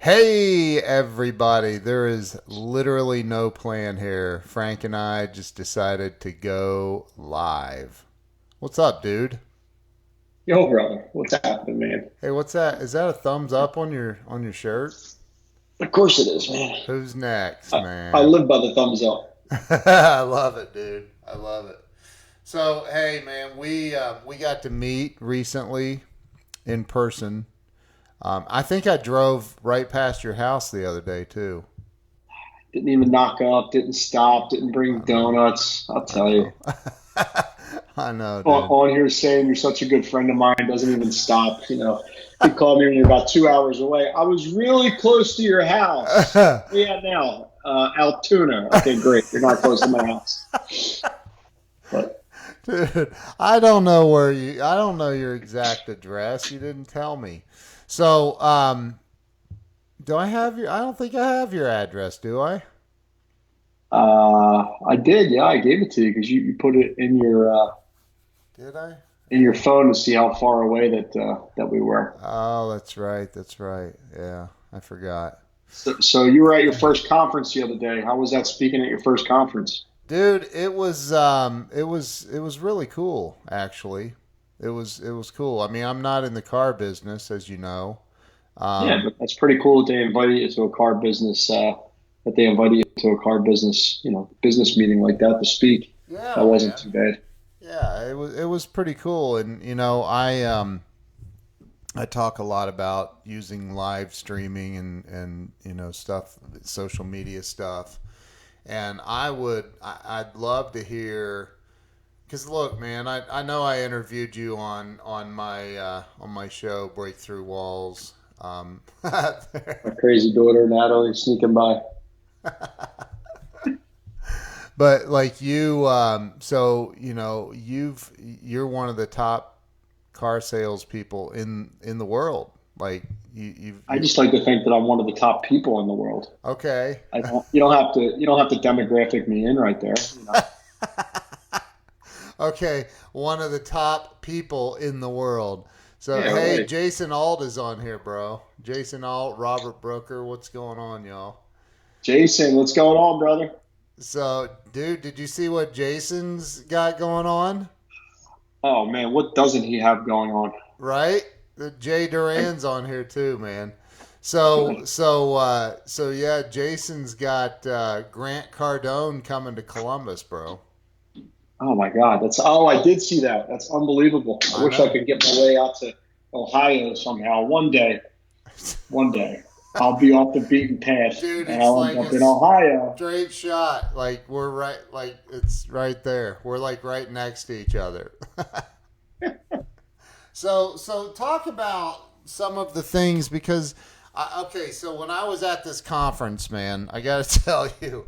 Hey, everybody. There is literally no plan here. Frank and I just decided to go live. What's up, dude? Yo, brother, what's happening, man? Hey, what's that? Is that a thumbs up on your shirt? Of course it is, man. Who's next, I man? live by the thumbs up. I love it, dude. I love it. So, hey, man, we got to meet recently in person. I think I drove right past your house the other day too. Didn't even knock up, didn't stop, didn't bring I know. donuts. I'll I tell you. know. I know, On, dude. on here saying you're such a good friend of mine doesn't even stop. He called me when you're about 2 hours away. I was really close to your house. Where you at now? Altoona. Okay, great. You're not close to my house. But Dude, I don't know your exact address. You didn't tell me. So, do I have your I don't think I have your address, do I? I did, yeah, I gave it to you because you put it Did I? in your phone to see how far away that we were. Oh, that's right. That's right. Yeah, I forgot. So you were at your first conference the other day. How was that speaking at your first conference? Dude, it was really cool actually. It was cool. I mean, I'm not in the car business as you know. Yeah, Um but that's pretty cool that they invited you to a car business. That they invited you to a car business, business meeting like that to speak. That yeah, wasn't man. too bad. Yeah, it was pretty cool, and I talk a lot about using live streaming and stuff, social media stuff, and I'd love to hear because look, man, I know I interviewed you on my show Breakthrough Walls. My crazy daughter Natalie sneaking by. But like you, so you're one of the top car salespeople in the world. Like I you just like to think that I'm one of the top people in the world. okay, I don't. You don't have to demographic me in right there. okay, one of the top people in the world. So Yeah, hey, right. Jason Alt is on here, bro. Jason Alt, Robert Brooker, what's going on, y'all? Jason, what's going on, brother? So, dude, did you see what Jason's got going on? Oh man, what doesn't he have going on? Right? The Jay I, Duran's on here too, man. So yeah, Jason's got Grant Cardone coming to Columbus, bro. Oh my God, I did see that. That's unbelievable. I I wish I know. could get my way out to Ohio somehow. One day, I'll be off the beaten path Dude, and it's I'll end like up a in Ohio. straight shot. Like we're right, like it's right there. We're like right next to each other. So talk about some of the things because, okay, so when I was at this conference, man, I got to tell you,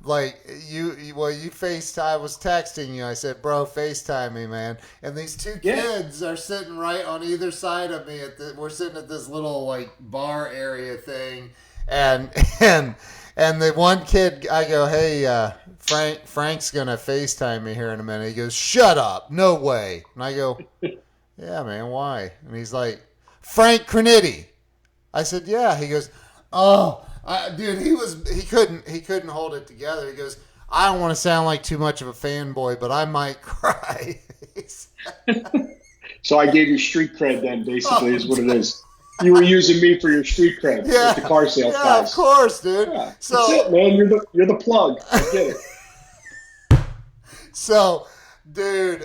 like you FaceTime. I was texting you. I said, "Bro, FaceTime me, man." And these two Yeah, kids are sitting right on either side of me. We're sitting at this little like bar area thing, and and and the one kid, I go, "Hey, Frank's gonna FaceTime me here in a minute." He goes, "Shut up, no way." And I go, "Yeah, man, why?" And he's like, "Frank Crinite." I said, "Yeah." He goes, "Oh, dude, he couldn't hold it together." He goes, "I don't want to sound like too much of a fanboy, but I might cry." so I gave you street cred then, basically, Oh, is what it is. You were using me for your street cred with the yeah, car sales yeah, of guys. course, dude. Yeah, that's So it, man. You're the plug. I get it. So, dude,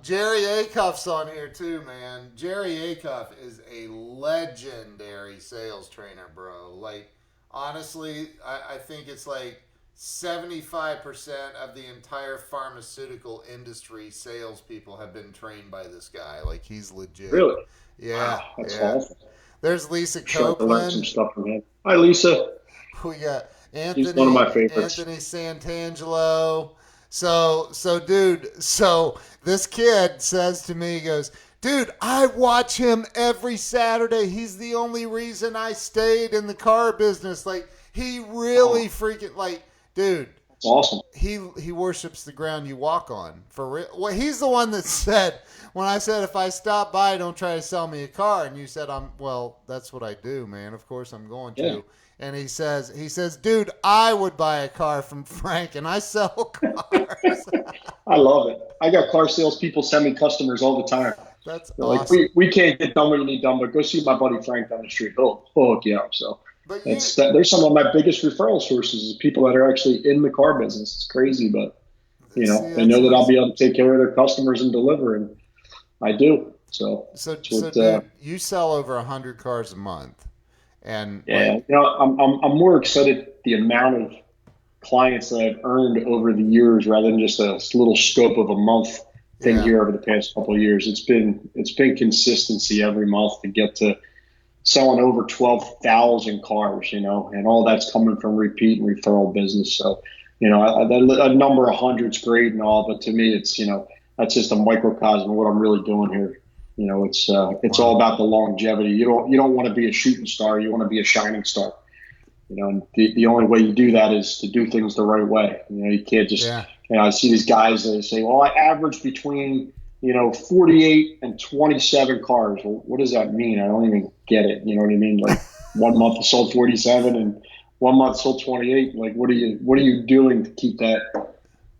Jerry Acuff's on here too, man. Jerry Acuff is a legendary sales trainer, bro. Like, honestly, I think it's like 75% of the entire pharmaceutical industry salespeople have been trained by this guy. Like, he's legit. Really? Yeah, Wow, that's yeah. awesome. There's Lisa I'm sure I can learn some Copeland. stuff from him. Hi, Lisa. We got She's one of Anthony my favorites. Anthony Santangelo. So dude, so this kid says to me, he goes, "Dude, I watch him every Saturday. He's the only reason I stayed in the car business. Like he really Oh, freaking like, dude, It's awesome. He worships the ground you walk on. For real. Well, he's the one that said, when I said, if I stop by, don't try to sell me a car, and you said, well, that's what I do, man. Of course I'm going to. Yeah. And he says, dude, I would buy a car from Frank, and I sell cars. I love it. I got car salespeople send me customers all the time. That's They're awesome. like, we can't get done what you need done, but go see my buddy Frank down the street. He'll hook you up. So But there's some of my biggest referral sources is people that are actually in the car business. It's crazy, but they know that I'll be able to take care of their customers and deliver, and I do. So dude, you sell over 100 cars a month, and yeah, I'm more excited the amount of clients that I've earned over the years rather than just a little scope of a month thing here over the past couple of years. It's been consistency every month to get to selling over 12,000 cars, and all that's coming from repeat and referral business. So, a number of hundreds great and all, but to me, it's, that's just a microcosm of what I'm really doing here. It's all about the longevity. You don't want to be a shooting star. You want to be a shining star. And the only way you do that is to do things the right way. You can't just, I see these guys that say, well, I average between, 48 and 27 cars. Well, what does that mean? I don't even get it. You know what I mean? Like 1 month I sold 47 and 1 month sold 28. Like, what are you doing to keep that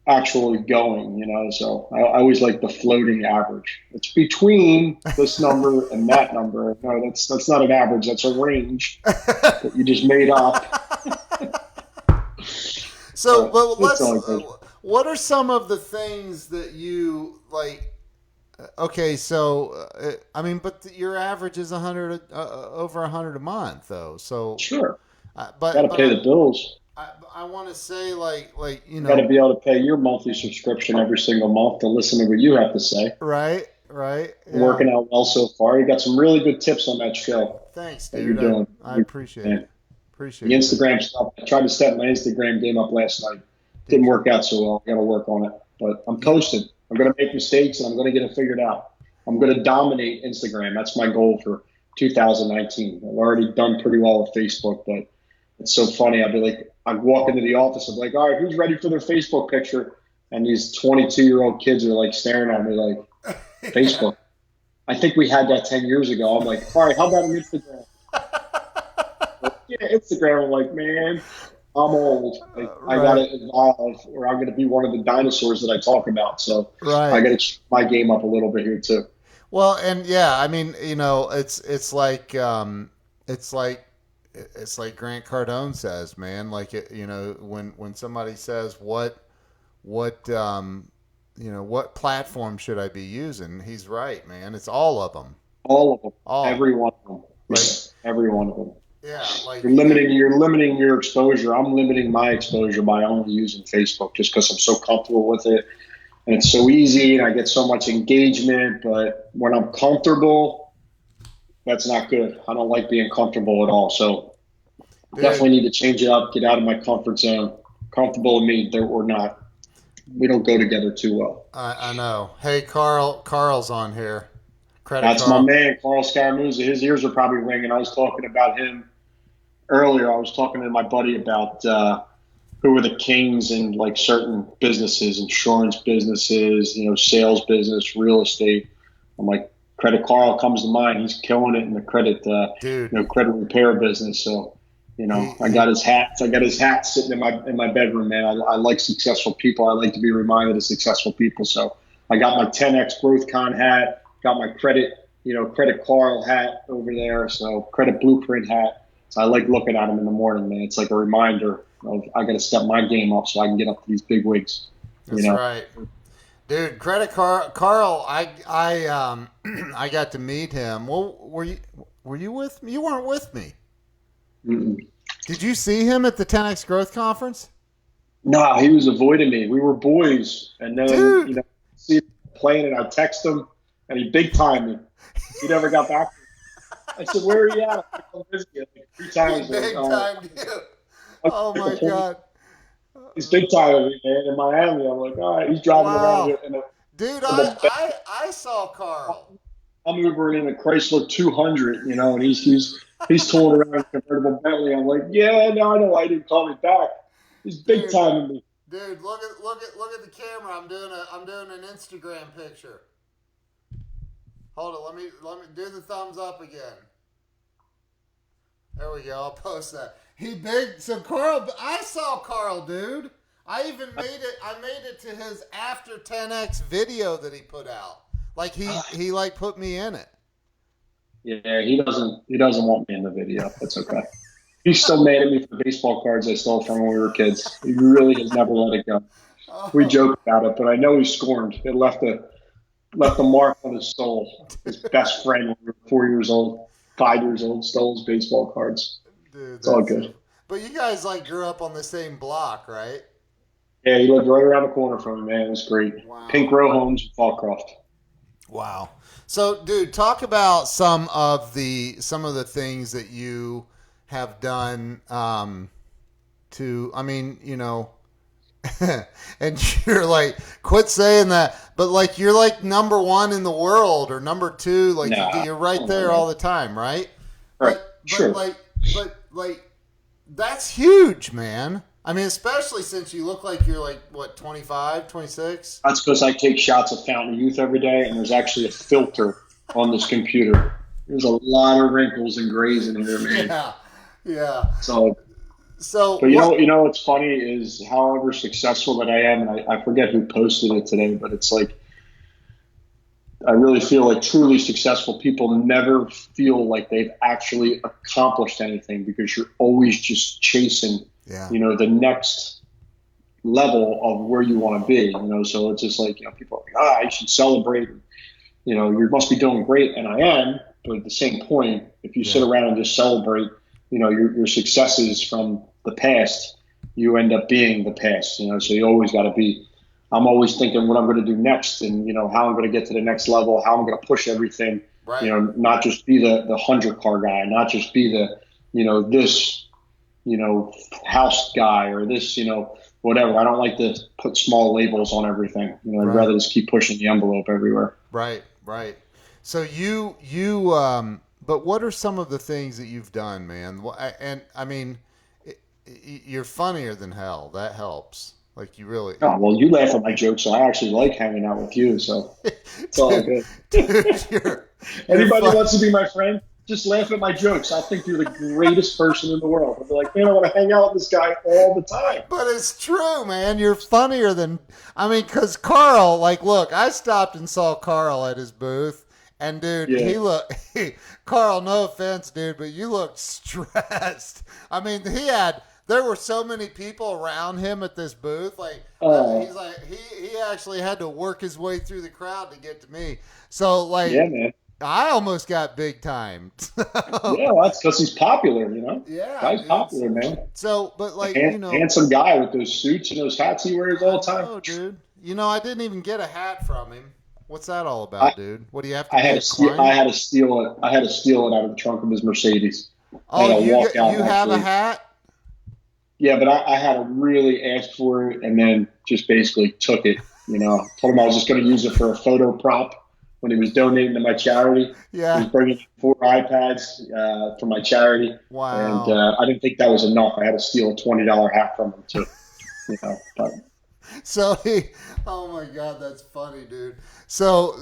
actually going? So I always like the floating average. It's between this number and that number. No, that's not an average. That's a range that you just made up. So, what are some of the things that you like? Okay, so but your average is 100 over 100 a month, though. So sure, but got to pay the bills. I want to say, like got to be able to pay your monthly subscription every single month to listen to what you have to say. Right. Yeah. Working out well so far. You got some really good tips on that show. Thanks, dude. You're doing. I appreciate it. Appreciate the Instagram stuff. I tried to step my Instagram game up last night. Didn't work out so well. I got to work on it, but I'm posting. I'm going to make mistakes, and I'm going to get it figured out. I'm going to dominate Instagram. That's my goal for 2019. I've already done pretty well with Facebook, but it's so funny. I'd walk into the office and be like, all right, who's ready for their Facebook picture? And these 22-year-old kids are like staring at me like, Facebook. I think we had that 10 years ago. I'm like, all right, how about an Instagram? Instagram. I'm like, man, I'm old. I got to evolve, or I'm going to be one of the dinosaurs that I talk about. So I got to keep my game up a little bit here too. Well, and it's like Grant Cardone says, man. Like when somebody says what platform should I be using? He's right, man. It's all of them. All of them. Every one of them. Every one of them. Yeah, like you're limiting your exposure. I'm limiting my exposure by only using Facebook just because I'm so comfortable with it, and it's so easy, and I get so much engagement. But when I'm comfortable, that's not good. I don't like being comfortable at all. So definitely need to change it up. Get out of my comfort zone. Comfortable with me or not, we don't go together too well. I know. Hey, Carl's on here. That's Carl. My man, Carl Scaramuzza. His ears are probably ringing. I was talking about him earlier. I was talking to my buddy about who are the kings in like certain businesses, insurance businesses, sales business, real estate. I'm like, Credit Carl comes to mind. He's killing it in the credit, credit repair business. So, I got his hat. I got his hat sitting in my bedroom, man. I like successful people. I like to be reminded of successful people. So I got my 10X Growth Con hat. Got my Credit Carl hat over there. So Credit Blueprint hat. So I like looking at them in the morning, man. It's like a reminder of I got to step my game up so I can get up to these big wigs. That's right, dude. Credit Carl. I got to meet him. Well, were you with me? You weren't with me. Mm-mm. Did you see him at the 10X Growth Conference? No, he was avoiding me. We were boys, and then see him playing, and I text him. And he big timed me. He never got back to me. I said, where are you at? I'm busy. Like 3 times. He big timed you. Oh, my God. He's big timing me, man, in Miami. I'm like, all right, he's driving around here. Dude, I saw Carl. I'm Ubering in a Chrysler 200, and he's tooling around a convertible Bentley. I'm like, yeah, no, I know why he didn't call me back. He's big timing me. Dude, look at the camera. I'm doing an Instagram picture. Hold it. Let me do the thumbs up again. There we go. I'll post that. He big. So Carl, I saw Carl, dude. I even made it. I made it to his after 10x video that he put out. Like he like put me in it. Yeah, he doesn't want me in the video. That's okay. He's still mad at me for baseball cards I stole from when we were kids. He really has never let it go. We joke about it, but I know he's scorned. It left a mark on his soul. His best friend when we were 4 years old, 5 years old, stole his baseball cards. Dude, it's all good. But you guys like grew up on the same block, right? Yeah, he lived right around the corner from me, man. It was great. Wow. Pink Row Homes in Fallcroft. Wow. So, dude, talk about some of the things that you have done I mean, you know, and you're like, quit saying that, but like you're like number one in the world or number two, like you're right there all the time, right? Right. Sure. But that's huge, man. I mean, especially since you look like you're like, what, 25, 26? That's because I take shots of Fountain of Youth every day, and there's actually a filter on this computer. There's a lot of wrinkles and grays in here, man. Yeah. So but you know what's funny is however successful that I am, and I forget who posted it today, but it's like I really feel like truly successful people never feel like they've actually accomplished anything because you're always just chasing the next level of where you want to be, so it's just like, people are like, I should celebrate, you must be doing great. And I am, but at the same point, if you sit around and just celebrate, your successes from the past, you end up being the past, so you always got to be, I'm always thinking what I'm going to do next and, how I'm going to get to the next level, how I'm going to push everything, not just be the 100-car guy, not just be the, this, house guy or this, whatever. I don't like to put small labels on everything. I'd rather just keep pushing the envelope everywhere. Right. So but what are some of the things that you've done, man? And I mean, you're funnier than hell. That helps. Like you really. Oh, well, you laugh at my jokes, so I actually like hanging out with you. So it's all good. Dude, Anybody wants to be my friend? Just laugh at my jokes. I'll think you're the greatest person in the world. I'll be like, man, I want to hang out with this guy all the time. But it's true, man. You're funnier than, because Carl, like, look, I stopped and saw Carl at his booth. And, dude, Carl, no offense, dude, but you looked stressed. I mean, there were so many people around him at this booth. Like, he's like, he actually had to work his way through the crowd to get to me. So, like, yeah, man. I almost got big time. Yeah, well, that's because he's popular, Yeah, guy's popular, man. So, but like, handsome guy with those suits and those hats he wears all the time. Oh, dude. I didn't even get a hat from him. What's that all about, dude? What do you have to? I had to steal it. I had to steal it out of the trunk of his Mercedes. Oh, you have a hat? Yeah, but I had to really ask for it and then just basically took it. Told him I was just going to use it for a photo prop. When he was donating to my charity, he was bringing 4 iPads for my charity. Wow! And I didn't think that was enough. I had to steal a $20 hat from him too. So oh my God, that's funny, dude. So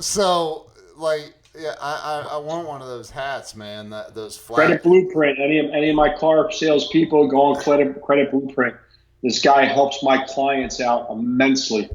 like, yeah, I want one of those hats, man. Those flat. Credit Blueprint. Any of my car sales people go on Credit Blueprint. This guy helps my clients out immensely.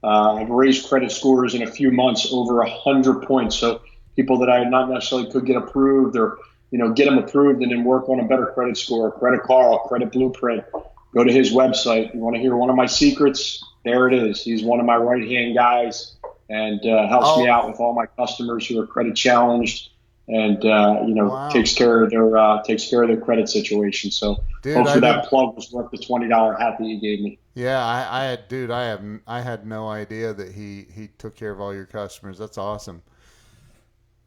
I've raised credit scores in a few months over 100 points. So people that I not necessarily could get approved or, get them approved and then work on a better credit score. Credit Carl, Credit Blueprint. Go to his website. You want to hear one of my secrets? There it is. He's one of my right-hand guys and helps me out with all my customers who are credit challenged and, takes care of their credit situation. So hopefully that plug was worth the $20 hat that you gave me. Yeah, I had no idea that he took care of all your customers. That's awesome.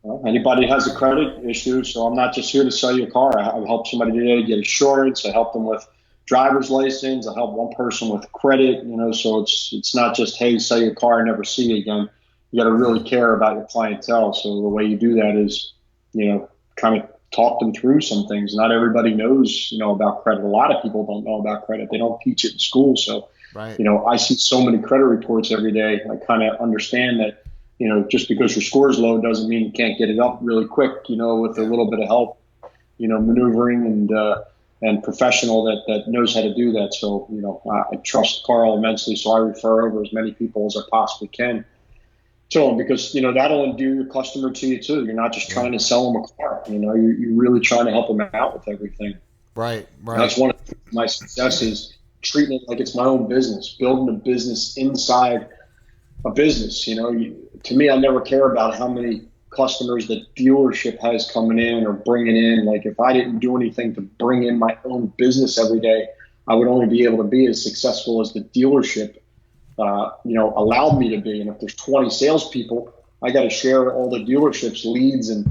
Well, anybody has a credit issue, so I'm not just here to sell you a car. I help somebody today get insurance. I help them with driver's license. I help one person with credit. So it's not just, hey, sell your car and never see you again. You got to really care about your clientele. So the way you do that is, kind of talk them through some things. Not everybody knows, about credit. A lot of people don't know about credit. They don't teach it in school. So Right. I see so many credit reports every day. I kind of understand that, just because your score is low doesn't mean you can't get it up really quick, with a little bit of help, maneuvering and professional that knows how to do that. So, I trust Carl immensely. So I refer over as many people as I possibly can to them, because, that'll endear your customer to you too. You're not just trying to sell them a car, you're really trying to help them out with everything. Right. And that's one of my successes, treating it like it's my own business, building a business inside a business. To me, I never care about how many customers the dealership has coming in or bringing in. Like, if I didn't do anything to bring in my own business every day, I would only be able to be as successful as the dealership, allowed me to be. And if there's 20 salespeople, I got to share all the dealership's leads and,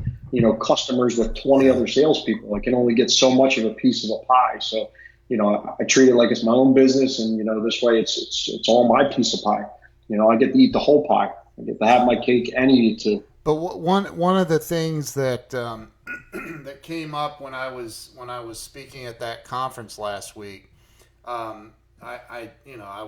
customers with 20 other salespeople. I can only get so much of a piece of a pie. So, I treat it like it's my own business, and, this way it's all my piece of pie. I get to eat the whole pie. I get to have my cake and eat it too. But one of the things that that came up when I was speaking at that conference last week, I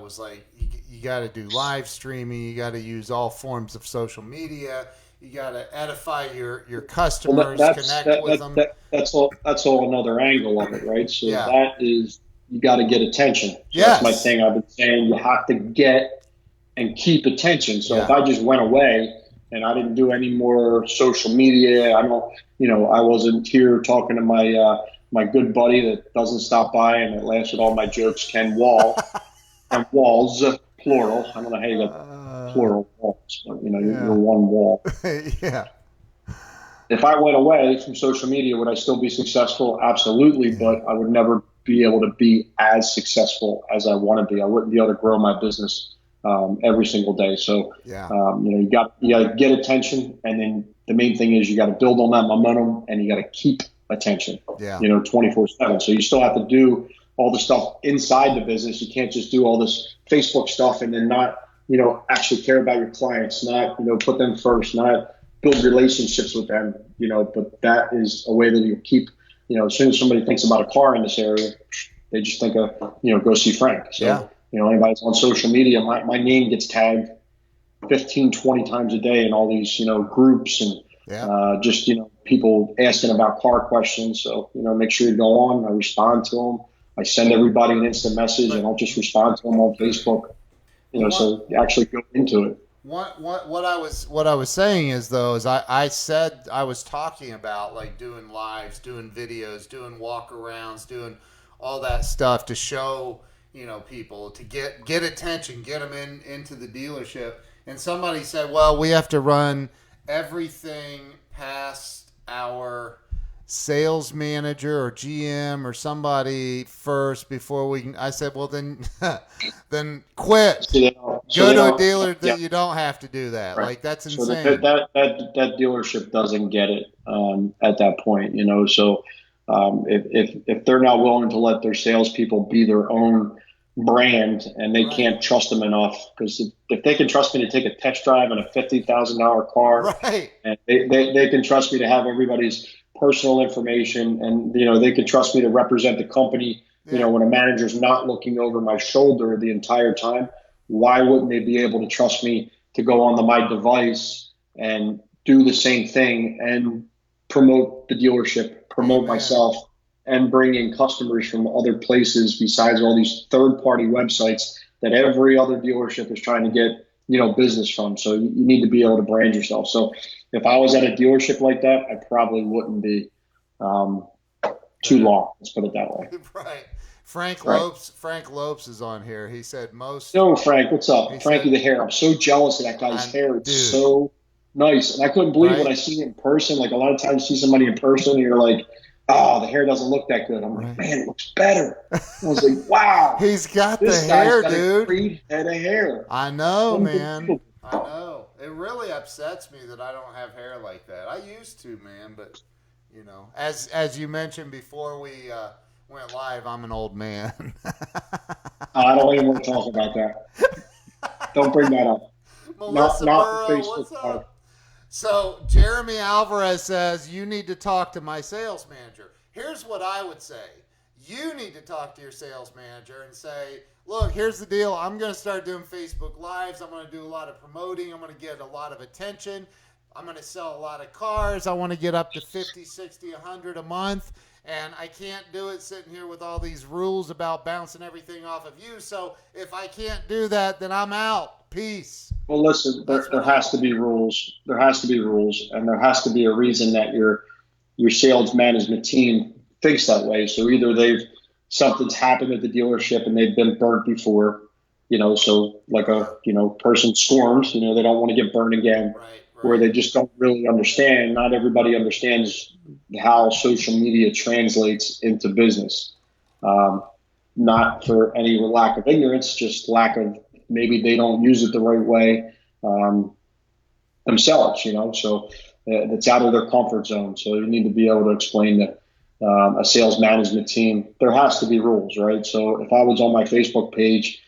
was like, you got to do live streaming, you got to use all forms of social media, you got to edify your customers, connect with them. That's all another angle of it, right? So that is, you got to get attention. So that's my thing. I've been saying, you have to get and keep attention. So if I just went away and I didn't do any more social media, I wasn't here talking to my good buddy that doesn't stop by and that laughs at all my jokes, Ken Wall, and Walls, plural. I don't know how you got plural walls, but you're one wall. Yeah. If I went away from social media, would I still be successful? Absolutely, but I would never be able to be as successful as I want to be. I wouldn't be able to grow my business every single day. So, you got to get attention, and then the main thing is you got to build on that momentum, and you got to keep attention. 24/7. So you still have to do all the stuff inside the business. You can't just do all this Facebook stuff and then not, actually care about your clients, not, put them first, not build relationships with them, but that is a way that you keep, as soon as somebody thinks about a car in this area, they just think of, go see Frank. So, anybody's on social media, my name gets tagged 15, 20 times a day in all these, groups and just, people asking about car questions. So, make sure you go on. I respond to them. I send everybody an instant message, and I'll just respond to them on Facebook. So actually go into it. What I was saying is, though, is I said I was talking about like doing lives, doing videos, doing walk arounds, doing all that stuff to show, people, to get attention, get them into the dealership. And somebody said, well, we have to run everything past our sales manager or GM or somebody first before we can. I said, well, then quit. Go to a dealer that you don't have to do that. Right. Like, that's insane. So that dealership doesn't get it at that point, So if they're not willing to let their salespeople be their own brand, and they can't trust them enough, because if they can trust me to take a test drive in a $50,000 car, and they can trust me to have everybody's personal information, and they can trust me to represent the company, when a manager's not looking over my shoulder the entire time, why wouldn't they be able to trust me to go on my device and do the same thing and promote the dealership, promote myself, and bring in customers from other places besides all these third-party websites that every other dealership is trying to get, business from. So you need to be able to brand yourself. So if I was at a dealership like that, I probably wouldn't be too long. Let's put it that way. Right. Frank Lopes is on here. He said most. Yo, Frank, what's up? Frankie the hair. I'm so jealous of that guy's hair. It's so nice. And I couldn't believe when I see it in person. Like, a lot of times you see somebody in person and you're like, oh, the hair doesn't look that good. I'm like, man, it looks better. I was like, wow. He's got the hair, dude. A great head of hair. I know, man. I know. It really upsets me that I don't have hair like that. I used to, man, but, as you mentioned before we went live, I'm an old man. I don't even want to talk about that. Don't bring that up. Melissa not Burrow, what's up? So Jeremy Alvarez says, you need to talk to my sales manager. Here's what I would say. You need to talk to your sales manager and say, look, here's the deal. I'm going to start doing Facebook Lives. I'm going to do a lot of promoting. I'm going to get a lot of attention. I'm going to sell a lot of cars. I want to get up to 50, 60, 100 a month. And I can't do it sitting here with all these rules about bouncing everything off of you. So if I can't do that, then I'm out. Peace. Well, listen, there has to be rules. There has to be rules, and there has to be a reason that your sales management team thinks that way. So either something's happened at the dealership and they've been burnt before, so like a person storms, they don't want to get burned again, right. Or they just don't really understand. Not everybody understands how social media translates into business. Not for any lack of ignorance, just lack of, maybe they don't use it the right way themselves, so it's out of their comfort zone. So you need to be able to explain that a sales management team, there has to be rules, right? So if I was on my Facebook page,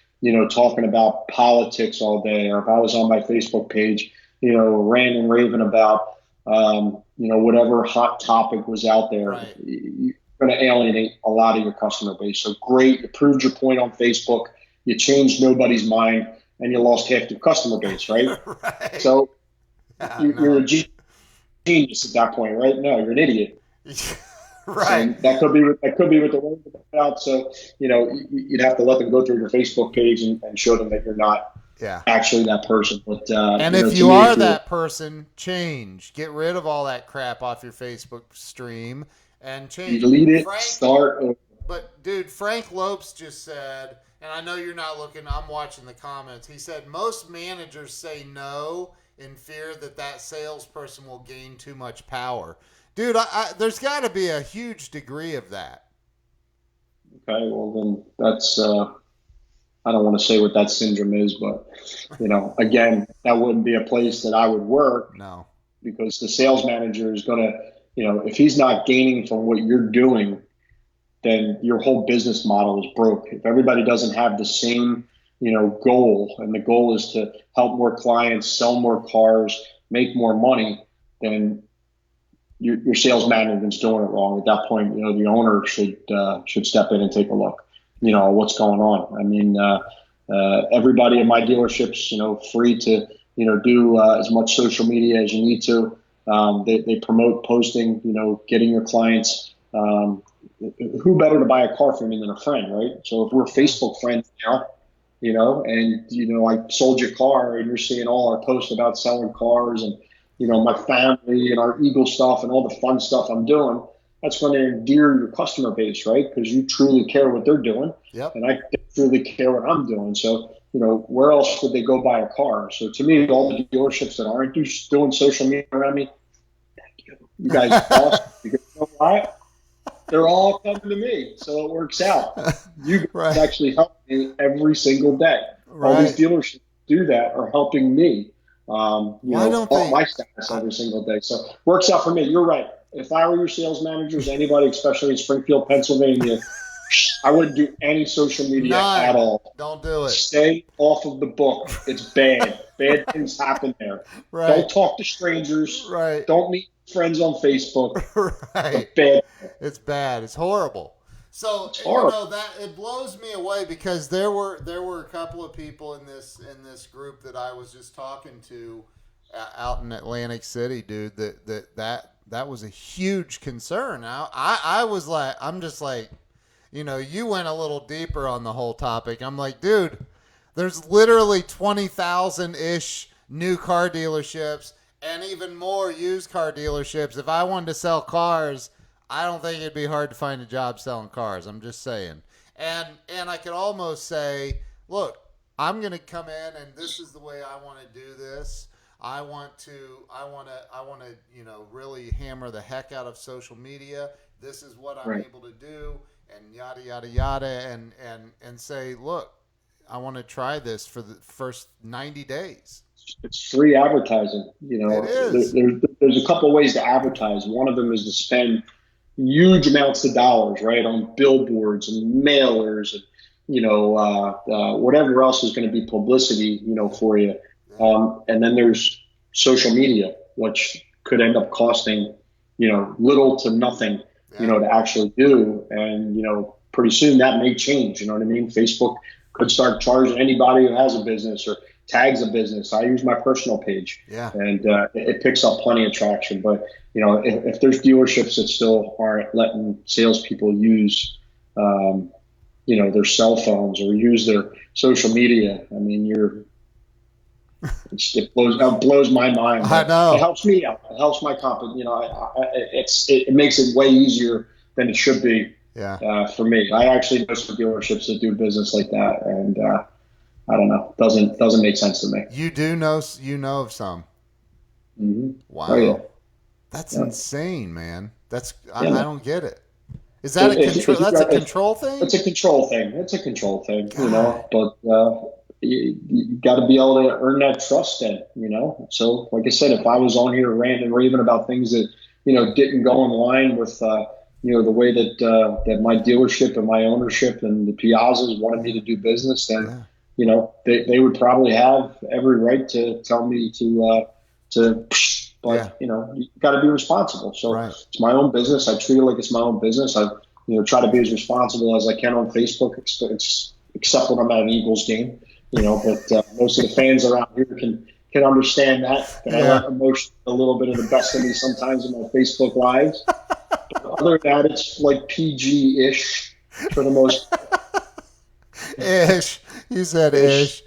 talking about politics all day, or if I was on my Facebook page, ranting and raving about, whatever hot topic was out there, right. You're going to alienate a lot of your customer base. So great, you proved your point on Facebook, you changed nobody's mind, and you lost half your customer base, right? right. So you're a genius at that point, right? No, you're an idiot. Right. So that could be what they're worried about. So, you'd have to let them go through your Facebook page and show them that you're not actually that person. But and if you are that person, change. Get rid of all that crap off your Facebook stream and change. Delete it. Start. But dude, Frank Lopes just said, and I know you're not looking, I'm watching the comments. He said most managers say no in fear that salesperson will gain too much power. Dude, there's got to be a huge degree of that. Okay, well then that's I don't want to say what that syndrome is, but again, that wouldn't be a place that I would work. No, because the sales manager is going to, if he's not gaining from what you're doing, then your whole business model is broke. If everybody doesn't have the same, goal, and the goal is to help more clients, sell more cars, make more money, then your sales management's doing it wrong. At that point, the owner should step in and take a look, what's going on. I mean, everybody in my dealerships, free to, do as much social media as you need to. They promote posting, getting your clients. Who better to buy a car from me than a friend, right? So if we're Facebook friends now, and, I sold your car and you're seeing all our posts about selling cars and, my family and our Eagle stuff and all the fun stuff I'm doing, that's going to endear your customer base, right? Because you truly care what they're doing. Yep. And I truly care what I'm doing. So, where else would they go buy a car? So to me, all the dealerships that aren't doing social media around me, thank you. You guys are awesome. Because you know what? They're all coming to me. So it works out. You guys actually help me every single day. All these dealerships do that are helping me. My status every single day. So works out for me. You're right. If I were your sales managers, anybody, especially in Springfield, Pennsylvania, I wouldn't do any social media at all. Don't do it. Stay off of the book. It's bad. Bad things happen there. Right. Don't talk to strangers. Right. Don't meet friends on Facebook. Right. It's bad. It's horrible. So that it blows me away because there were a couple of people in this group that I was just talking to out in Atlantic City, dude. That was a huge concern. I was like, I'm just like, you went a little deeper on the whole topic. I'm like, dude, there's literally 20,000-ish new car dealerships and even more used car dealerships. If I wanted to sell cars, I don't think it'd be hard to find a job selling cars. I'm just saying. And I could almost say, look, I'm going to come in and this is the way I want to do this. I want to, really hammer the heck out of social media. This is what I'm able to do, and yada, yada, yada, and say, look, I want to try this for the first 90 days. It's free advertising. It is. There's a couple ways to advertise. One of them is to spend huge amounts of dollars, right, on billboards and mailers and, whatever else is going to be publicity, for you. And then there's social media, which could end up costing, little to nothing, to actually do. And, pretty soon that may change. You know what I mean? Facebook could start charging anybody who has a business or tags a business. I use my personal page, and it picks up plenty of traction. But if there's dealerships that still aren't letting salespeople use, their cell phones or use their social media, I mean, it blows my mind. I know. It helps me out. It helps my company. It makes it way easier than it should be. Yeah. For me, I actually know some dealerships that do business like that, and I don't know, doesn't make sense to me. You do know of some. Mm-hmm. Wow. Oh, yeah. That's insane, man. I don't get it. Is that a control thing? It's a control thing. God. But you got to be able to earn that trust then, So like I said, if I was on here ranting and raving about things that, didn't go in line with, the way that my dealership and my ownership and the Piazzas wanted me to do business, then, they would probably have every right to tell me but you got to be responsible. So It's my own business. I treat it like it's my own business. I, try to be as responsible as I can on Facebook, except when I'm at an Eagles game, but most of the fans around here can understand that I let emotion a little bit of the best of me sometimes in my Facebook lives. But other than that, it's like PG-ish for the most part. Ish. You said ish.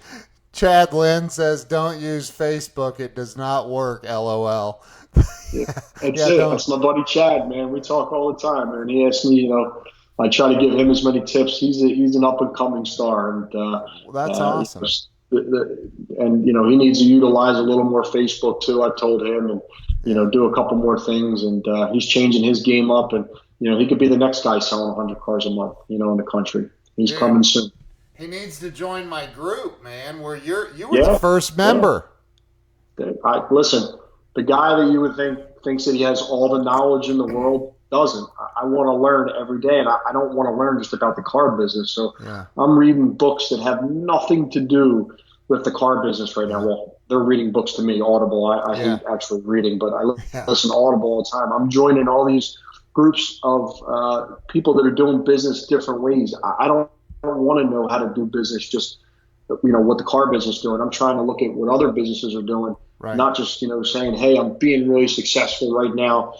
Chad Lynn says, "Don't use Facebook. It does not work." LOL. That's my buddy Chad, man. We talk all the time, man. He asks me, I try to give him as many tips. He's an up and coming star, and that's awesome. And he needs to utilize a little more Facebook too. I told him, and do a couple more things, and he's changing his game up, and he could be the next guy selling 100 cars a month, in the country. He's coming soon. He needs to join my group, man, where you were the first member. Listen, the guy that you would think thinks that he has all the knowledge in the world doesn't. I want to learn every day, and I don't want to learn just about the car business. So I'm reading books that have nothing to do with the car business right now. Well, they're reading books to me, Audible. I hate actually reading, but I listen to Audible all the time. I'm joining all these groups of people that are doing business different ways. I don't want to know how to do business just what the car business is doing. I'm trying to look at what other businesses are doing, not just saying, hey, I'm being really successful right now,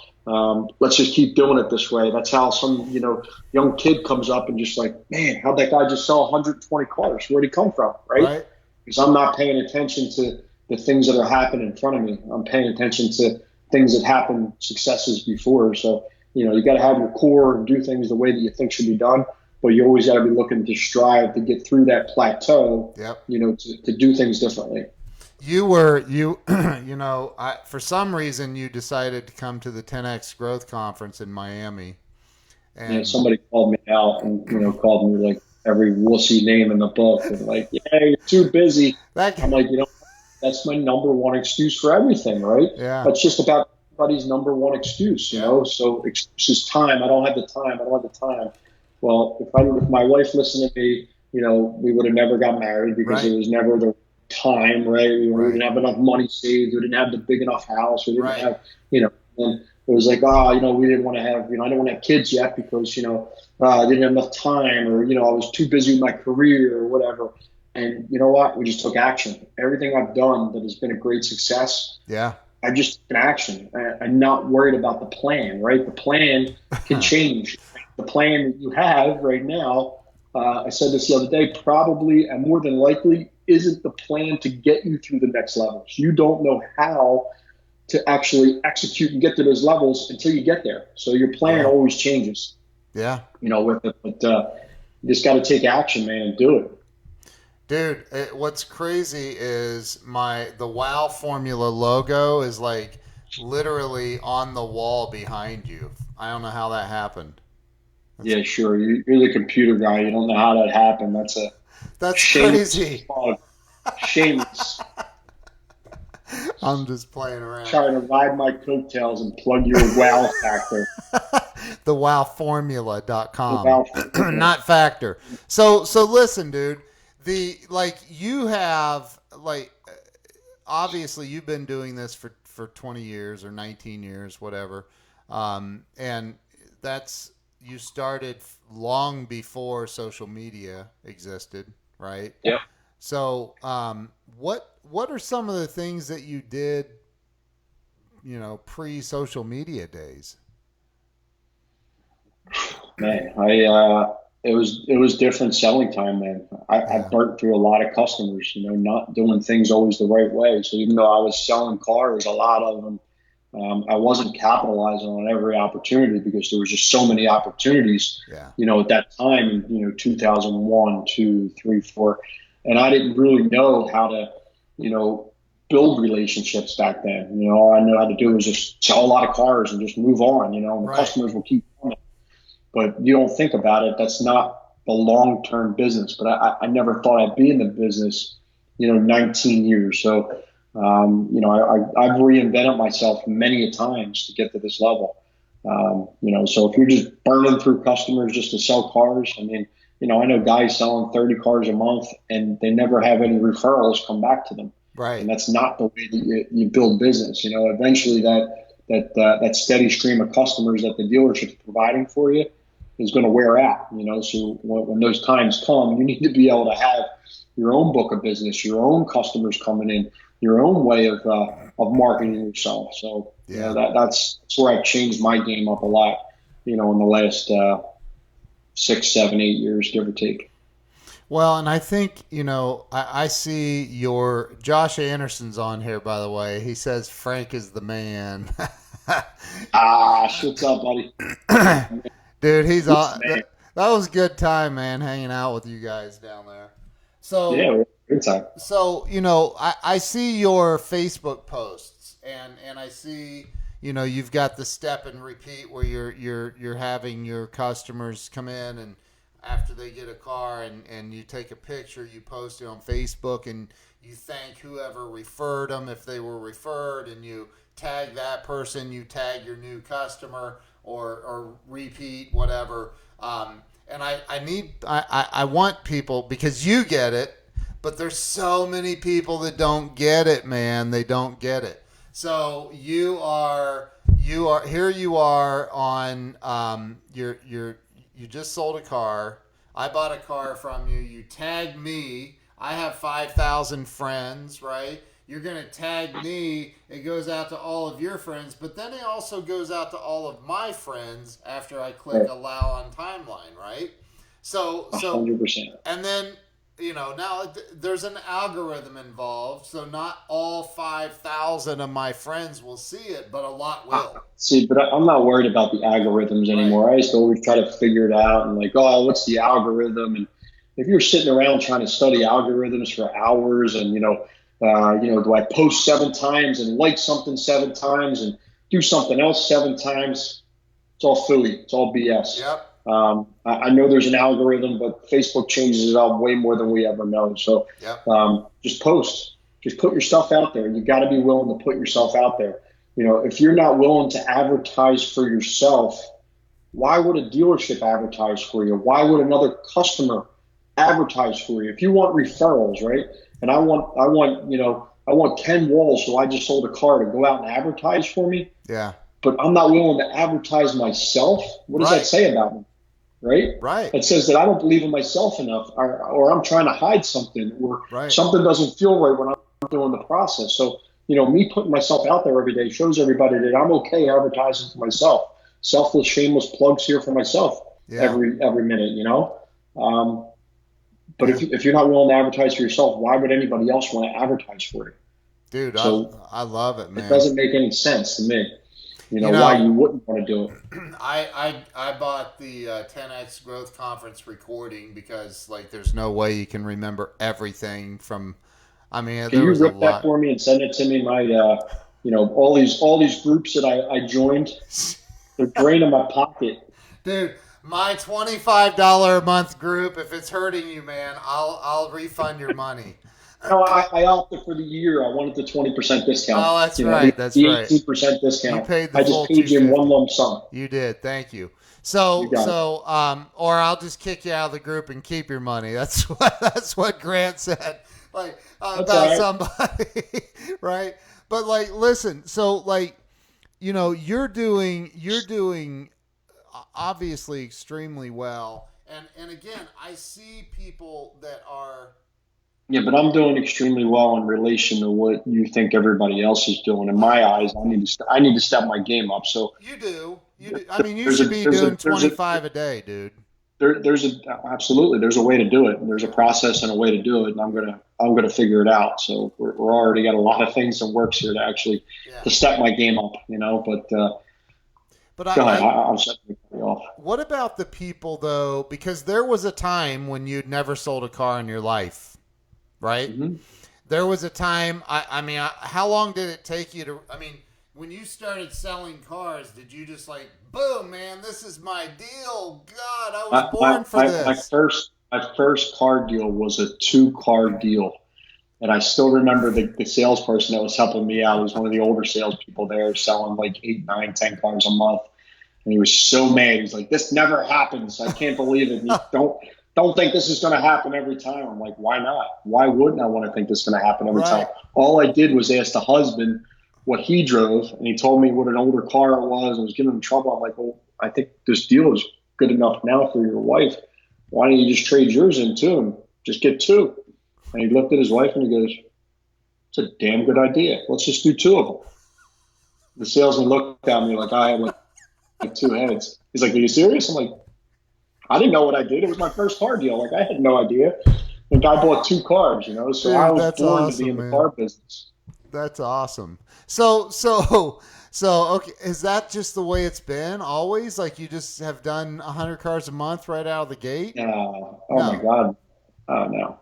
let's just keep doing it this way. That's how some young kid comes up and just like, man, how'd that guy just sell 120 cars? Where'd he come from? Right? Because I'm not paying attention to the things that are happening in front of me. I'm paying attention to things that happened, successes before. So you got to have your core and do things the way that you think should be done. But you always got to be looking to strive to get through that plateau, to do things differently. For some reason you decided to come to the 10X Growth Conference in Miami. And somebody called me out and, called me like every wussy name in the book. And like, you're too busy. I'm like, that's my number one excuse for everything, right? Yeah. That's just about everybody's number one excuse, So excuse is time. I don't have the time. Well, if my wife listened to me, we would have never got married because it was never the time, right? We didn't have enough money saved. We didn't have the big enough house. We didn't have, and it was like, we didn't want to have, I didn't want to have kids yet because, I didn't have enough time or, I was too busy with my career or whatever. And you know what? We just took action. Everything I've done that has been a great success. Yeah. I just took an action. I'm not worried about the plan, right? The plan can change. The plan that you have right now, I said this the other day, probably and more than likely isn't the plan to get you through the next levels. You don't know how to actually execute and get to those levels until you get there. So your plan always changes. Yeah. With it, but you just got to take action, man, and do it. Dude, what's crazy is the WOW Formula logo is like literally on the wall behind you. I don't know how that happened. Yeah, sure. You're the computer guy. You don't know how that happened. That's crazy. Shameless. I'm just playing around. Trying to ride my coattails and plug your WOW factor. The wowformula.com. Not factor. So listen, dude. You have obviously you've been doing this for 20 years or 19 years, whatever. And that's, you started long before social media existed, right? Yep. So, what are some of the things that you did, pre social media days? Man, it was different selling time, man. I Yeah. burnt through a lot of customers, not doing things always the right way. So even though I was selling cars, a lot of them, I wasn't capitalizing on every opportunity because there was just so many opportunities, Yeah. at that time, 2001, 2, 3, 4, and I didn't really know how to, you know, build relationships back then. All I knew how to do was just sell a lot of cars and just move on, and the Right. customers will keep coming. But you don't think about it. That's not the long-term business. But I never thought I'd be in the business, 19 years. So, I've reinvented myself many a times to get to this level. So if you're just burning through customers just to sell cars, I mean, I know guys selling 30 cars a month and they never have any referrals come back to them. And Right. that's not the way that you build business. Eventually that steady stream of customers that the dealership's providing for you is going to wear out. So when those times come, you need to be able to have your own book of business, your own customers coming in, your own way of marketing yourself. So Yeah. that's where I've changed my game up a lot. In the last 6, 7, 8 years, give or take. Well, and I think, I see your Josh Anderson's on here, by the way. He says Frank is the man. Shit's up, buddy. Dude, he's What's on. the name? That was a good time, man, hanging out with you guys down there. Yeah, So, good time. I see your Facebook posts, and I see, you've got the step and repeat where you're having your customers come in, and after they get a car, and you take a picture, you post it on Facebook, and you thank whoever referred them if they were referred, and you tag that person, you tag your new customer or repeat, whatever. And I want people, because you get it, but there's so many people that don't get it, man. They don't get it. So here you are on, you just sold a car. I bought a car from you. You tagged me. I have 5,000 friends, right? You're going to tag me. It goes out to all of your friends, but then it also goes out to all of my friends after I click Right. allow on timeline, right? So, 100%. and then, now there's an algorithm involved, so not all 5,000 of my friends will see it, but a lot will. See, but I'm not worried about the algorithms Right. anymore. I used to always try to figure it out and like, oh, what's the algorithm? And if you're sitting around trying to study algorithms for hours and, do I post 7 times and like something 7 times and do something else 7 times? It's all phooey. It's all BS. Yep. I know there's an algorithm, but Facebook changes it up way more than we ever know. So Yep. just post. Just put your stuff out there. You got to be willing to put yourself out there. If you're not willing to advertise for yourself, why would a dealership advertise for you? Why would another customer advertise for you? If you want referrals, right? And I want Ken Walls, who I just sold a car, to go out and advertise for me, Yeah. but I'm not willing to advertise myself. What does Right. that say about me? Right? Right. It says that I don't believe in myself enough, or I'm trying to hide something, or Right. something doesn't feel right when I'm doing the process. So, me putting myself out there every day shows everybody that I'm okay advertising for myself. Selfless, shameless plugs here for myself Yeah. every minute. But if you're not willing to advertise for yourself, why would anybody else want to advertise for you? Dude, So I love it, it man. doesn't make any sense to me. You Why know, you wouldn't want to do it. I bought the 10X Growth Conference recording because, like, there's no way you can remember everything from. I mean, Can there you was a rip that lot. for me and send it to me? My, all these groups that I joined, they're draining my pocket. Dude, my $25 a month group, if it's hurting you, man, I'll refund your money. No, I opted for the year. I wanted the 20% discount. Oh, that's right. That's the right. 18% discount. You paid the I full just paid you in 250. one lump sum. You did. Thank you. You got it. Or I'll just kick you out of the group and keep your money. That's what Grant said. Like That's about all right. somebody, right? But like, listen. So like, you're doing obviously extremely well. And again, I see people that are. Yeah, but I'm doing extremely well in relation to what you think everybody else is doing. In my eyes, I need to step my game up. So You do. You do. I mean, you there's should a be there's doing a there's a 25 a day, dude. there's a absolutely there's a way to do it. There's a process and a way to do it, and I'm gonna figure it out. So we're already got a lot of things in works here to actually Yeah. to step my game up. But But go ahead. I'm setting you off. what about the people though? Because there was a time when you'd never sold a car in your life, right? Mm-hmm. There was a time. I mean, how long did it take you to? I mean, when you started selling cars, did you just like, boom, man, this is my deal? God, I was born for this. My first car deal was a 2-car deal. And I still remember the salesperson that was helping me out. He was one of the older salespeople there selling like 8, 9, 10 cars a month. And he was so mad. He's like, this never happens. I can't believe it. And you don't think this is going to happen every time. I'm like, why not? Why wouldn't I want to think this is going to happen every time? All I did was ask the husband what he drove, and he told me what an older car it was. I was giving him trouble. I'm like, well, I think this deal is good enough now for your wife. Why don't you just trade yours in too and just get 2? And he looked at his wife and he goes, it's a damn good idea. Let's just do 2 of them. The salesman looked at me like I had like 2 heads. He's like, are you serious? I'm like, I didn't know what I did. It was my first car deal. Like, I had no idea. The guy bought 2 cars, so dude, I was born to be in the car business. That's awesome. So okay, is that just the way it's been always? Like you just have done 100 cars a month right out of the gate? No. My God.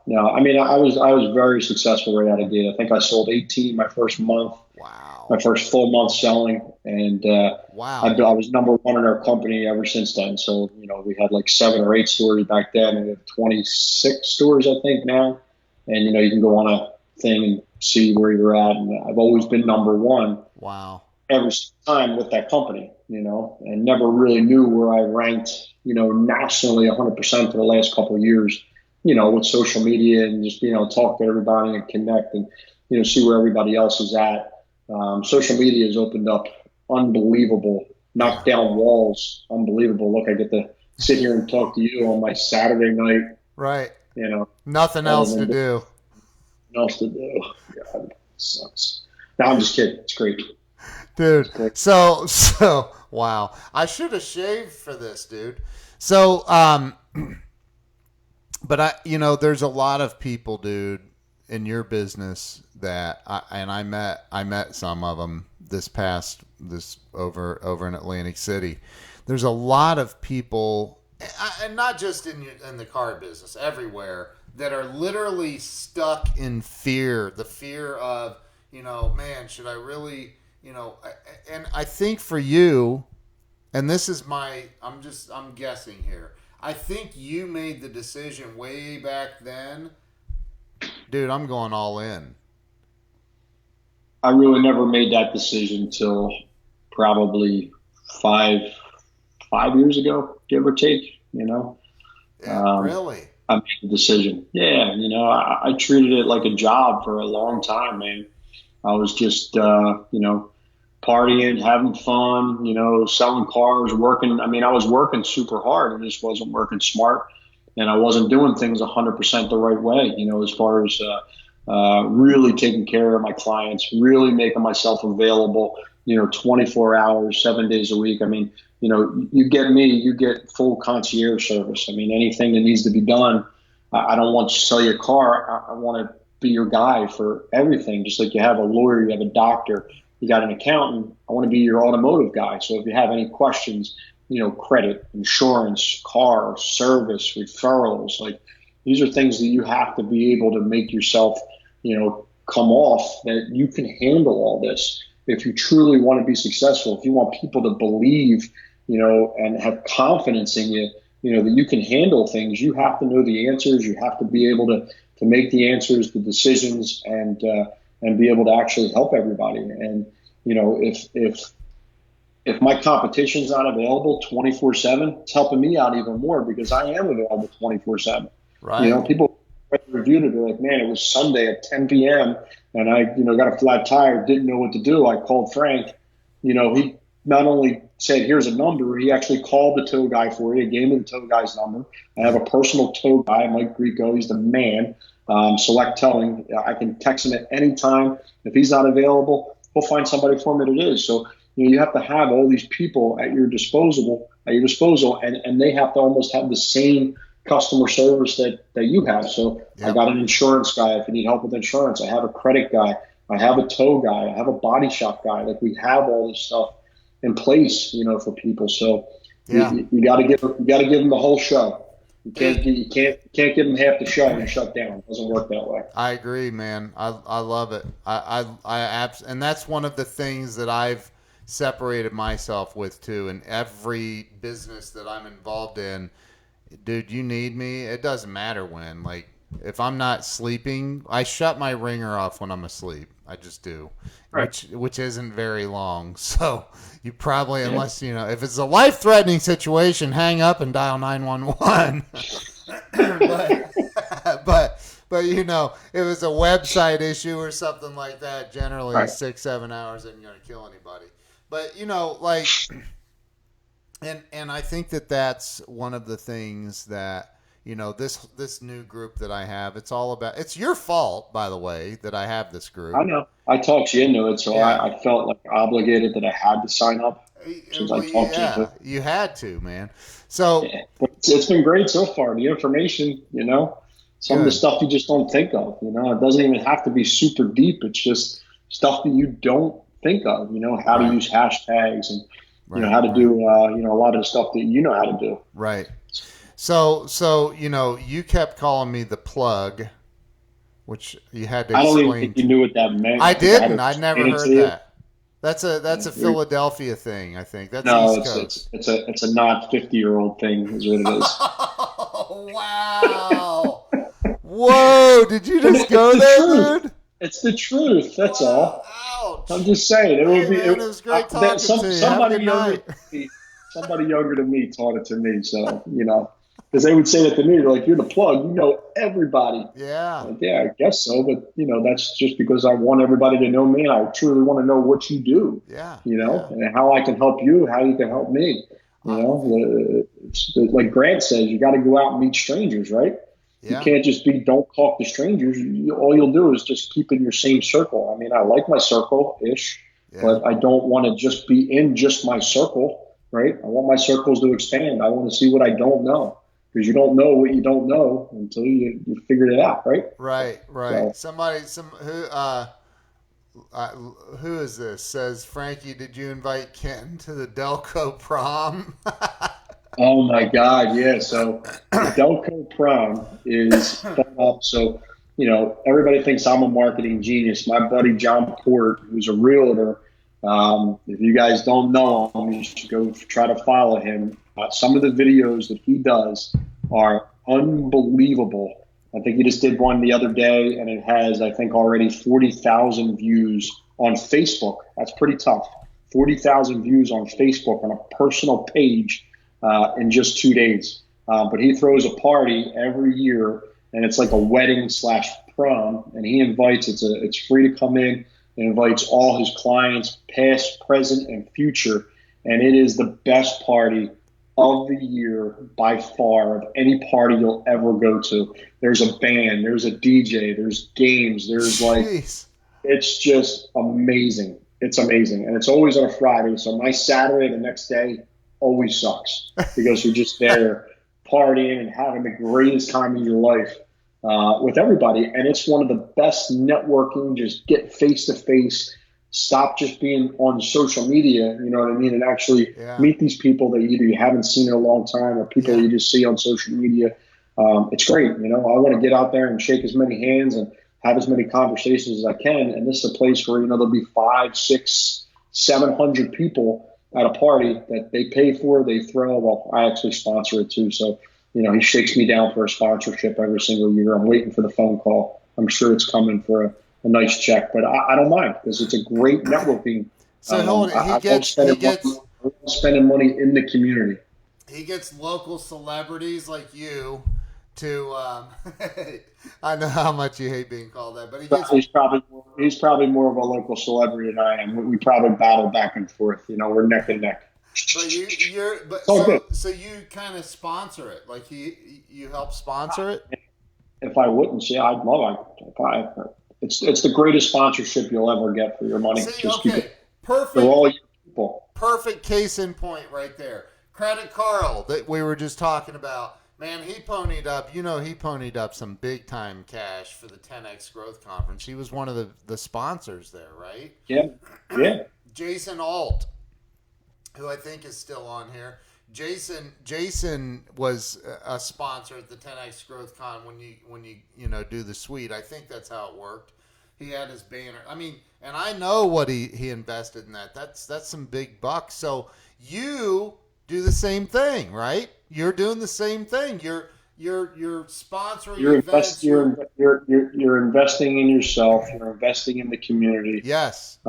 No. I mean, I was very successful right out of the gate. I think I sold 18 my first month. Wow. My first full month selling, and wow. I was number 1 in our company ever since then. So we had like 7 or 8 stores back then, and we have 26 stores I think now. And you can go on a thing and see where you're at. And I've always been number 1. Wow. Every time with that company, and never really knew where I ranked, nationally 100% for the last couple of years, with social media and just, talk to everybody and connect and, see where everybody else is at. Social media has opened up unbelievable, knocked down walls, unbelievable. Look, I get to sit here and talk to you on my Saturday night. Right. Nothing else to do. God, it sucks. No, I'm just kidding. It's great. Dude, so wow. I should have shaved for this, dude. So, but there's a lot of people, dude, in your business that I met some of them this over in Atlantic City. There's a lot of people, and not just in the car business, everywhere, that are literally stuck in fear. The fear of, man, should I really, and I think for you, and this is I'm guessing here. I think you made the decision way back then, dude, I'm going all in. I really never made that decision till probably five years ago, give or take, Yeah, really? I made the decision. Yeah, I treated it like a job for a long time, man. I was just, partying, having fun, selling cars, working. I mean, I was working super hard. I just wasn't working smart, and I wasn't doing things 100% the right way, as far as really taking care of my clients, really making myself available, 24 hours, 7 days a week. I mean, you get me, you get full concierge service. I mean, anything that needs to be done, I don't want to sell you a car. I want to be your guy for everything. Just like you have a lawyer, you have a doctor, you got an accountant. I want to be your automotive guy. So if you have any questions, credit, insurance, car, service, referrals, like these are things that you have to be able to make yourself, come off that you can handle all this. If you truly want to be successful, if you want people to believe, and have confidence in you, that you can handle things, you have to know the answers. You have to be able to make the answers, the decisions, and be able to actually help everybody. And, if my competition's not available 24/7, it's helping me out even more because I am available 24/7. Right. People reviewed it. They're like, man, it was Sunday at 10 p.m. and I, got a flat tire, didn't know what to do. I called Frank. He not only said, here's a number, he actually called the tow guy for you, gave me the tow guy's number. I have a personal tow guy, Mike Grieco. He's the man. Select Towing. I can text him at any time. If he's not available, he'll find somebody for me to do. So you have to have all these people at your disposal, and they have to almost have the same customer service that you have. So Yep. I got an insurance guy if you need help with insurance. I have a credit guy. I have a tow guy. I have a body shop guy. Like, we have all this stuff in place, for people. So Yeah. you got to give them the whole show. You can't give them half the show and shut down. It doesn't work that way. I agree, man. I love it. And that's one of the things that I've separated myself with too. In every business that I'm involved in, dude, you need me. It doesn't matter when. Like, if I'm not sleeping, I shut my ringer off when I'm asleep. I just do, Right. which isn't very long. So you probably, unless if it's a life-threatening situation, hang up and dial 911. but if it's a website issue or something like that, generally Right. 6-7 hours isn't going to kill anybody. But and I think that that's one of the things that this new group that I have. It's all about. It's your fault, by the way, that I have this group. I know. I talked you into it, so Yeah. I felt like obligated that I had to sign up since I talked you into it. You had to, man. So Yeah. But it's been great so far. The information, some of the Good. stuff you just don't think of. It doesn't even have to be super deep. It's just stuff that you don't think of. How to Right. use hashtags and Right, how to right. do a lot of the stuff that you know how to do. Right. So you kept calling me the plug, which you had to I don't even explain. think you knew what that meant. I think had didn't. to I'd never explain it heard to you. that. That's a Philadelphia thing, I think. That's No, East Coast. it's a not 50-year-old thing is what it is. Oh, wow. Whoa, did you But just it's go the there, truth. dude? It's the truth. That's all. Ouch. I'm just saying it would Hey, be. man, it was great talking to you. Have a Somebody good younger, night. somebody younger than me taught it to me. So because they would say that to me, they're like, "You're the plug. You know everybody." Yeah. Like, yeah, I guess so. But that's just because I want everybody to know me, and I truly want to know what you do. Yeah. And how I can help you, how you can help me. Like Grant says, you got to go out and meet strangers, right? You Yeah. can't just don't talk to strangers. All you'll do is just keep in your same circle. I mean, I like my circle-ish, Yeah. but I don't want to just be in just my circle, right? I want my circles to expand. I want to see what I don't know, because you don't know what you don't know until you figured it out, right? Right. So, Who is this? Says, Frankie, did you invite Ken to the Delco prom? oh my God, yeah. So Delco Prom is fun up. So, everybody thinks I'm a marketing genius. My buddy John Port, who's a realtor, if you guys don't know him, you should go try to follow him. Some of the videos that he does are unbelievable. I think he just did one the other day, and it has, I think, already 40,000 views on Facebook. That's pretty tough. 40,000 views on Facebook on a personal page in just 2 days. But he throws a party every year, and it's like a wedding / prom, and he invites. It's free to come in. He invites all his clients, past, present, and future, and it is the best party of the year by far of any party you'll ever go to. There's a band, there's a DJ, there's games, there's Jeez. it's just amazing. It's amazing. And it's always on a Friday. So my Saturday the next day always sucks because you're just there partying and having the greatest time of your life with everybody. And it's one of the best networking, just get face to face. Stop just being on social media, you know what I mean, and actually meet these people that either you haven't seen in a long time or people you just see on social media. It's great. I want to get out there and shake as many hands and have as many conversations as I can. And this is a place where, there'll be 500, 600, 700 people at a party that they pay for, they throw. Well, I actually sponsor it too. So, he shakes me down for a sponsorship every single year. I'm waiting for the phone call. I'm sure it's coming for a nice check, but I don't mind because it's a great networking. So hold it. I love spending money in the community. He gets local celebrities like you to I know how much you hate being called that, but he gets He's probably more of a local celebrity than I am. We probably battle back and forth. We're neck and neck. but you're but Oh, good. so you kind of sponsor it, like you help sponsor it. If I wouldn't, yeah, I'd love it. If I, it's the greatest sponsorship you'll ever get for your money. See, Just because okay, they're perfect. all your people. Perfect case in point right there. Credit Carl that we were just talking about. Man, he ponied up. He ponied up some big time cash for the 10X Growth Conference. He was one of the sponsors there, right? Yeah, yeah. Jason Alt, who I think is still on here. Jason was a sponsor at the 10X Growth Con when you do the suite. I think that's how it worked. He had his banner. I mean, and I know what he invested in that. That's some big bucks. So you do the same thing, right? You're doing the same thing. You're sponsoring events. You're investing in yourself. You're investing in the community. Yes.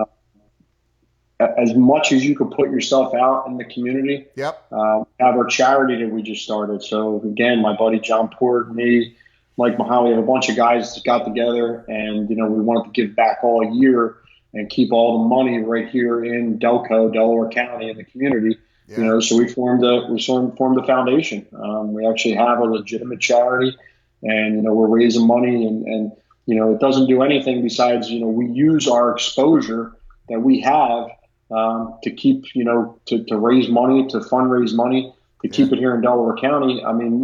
As much as you could put yourself out in the community. Yep. Have our charity that we just started. So again, my buddy John Port, me, Mike Mahawi, have a bunch of guys that got together, and we wanted to give back all year and keep all the money right here in Delco, Delaware County, in the community. Yeah. So we formed a foundation. We actually have a legitimate charity, and we're raising money, and it doesn't do anything besides we use our exposure that we have to keep to raise money, to fundraise money, to keep it here in Delaware County. I mean,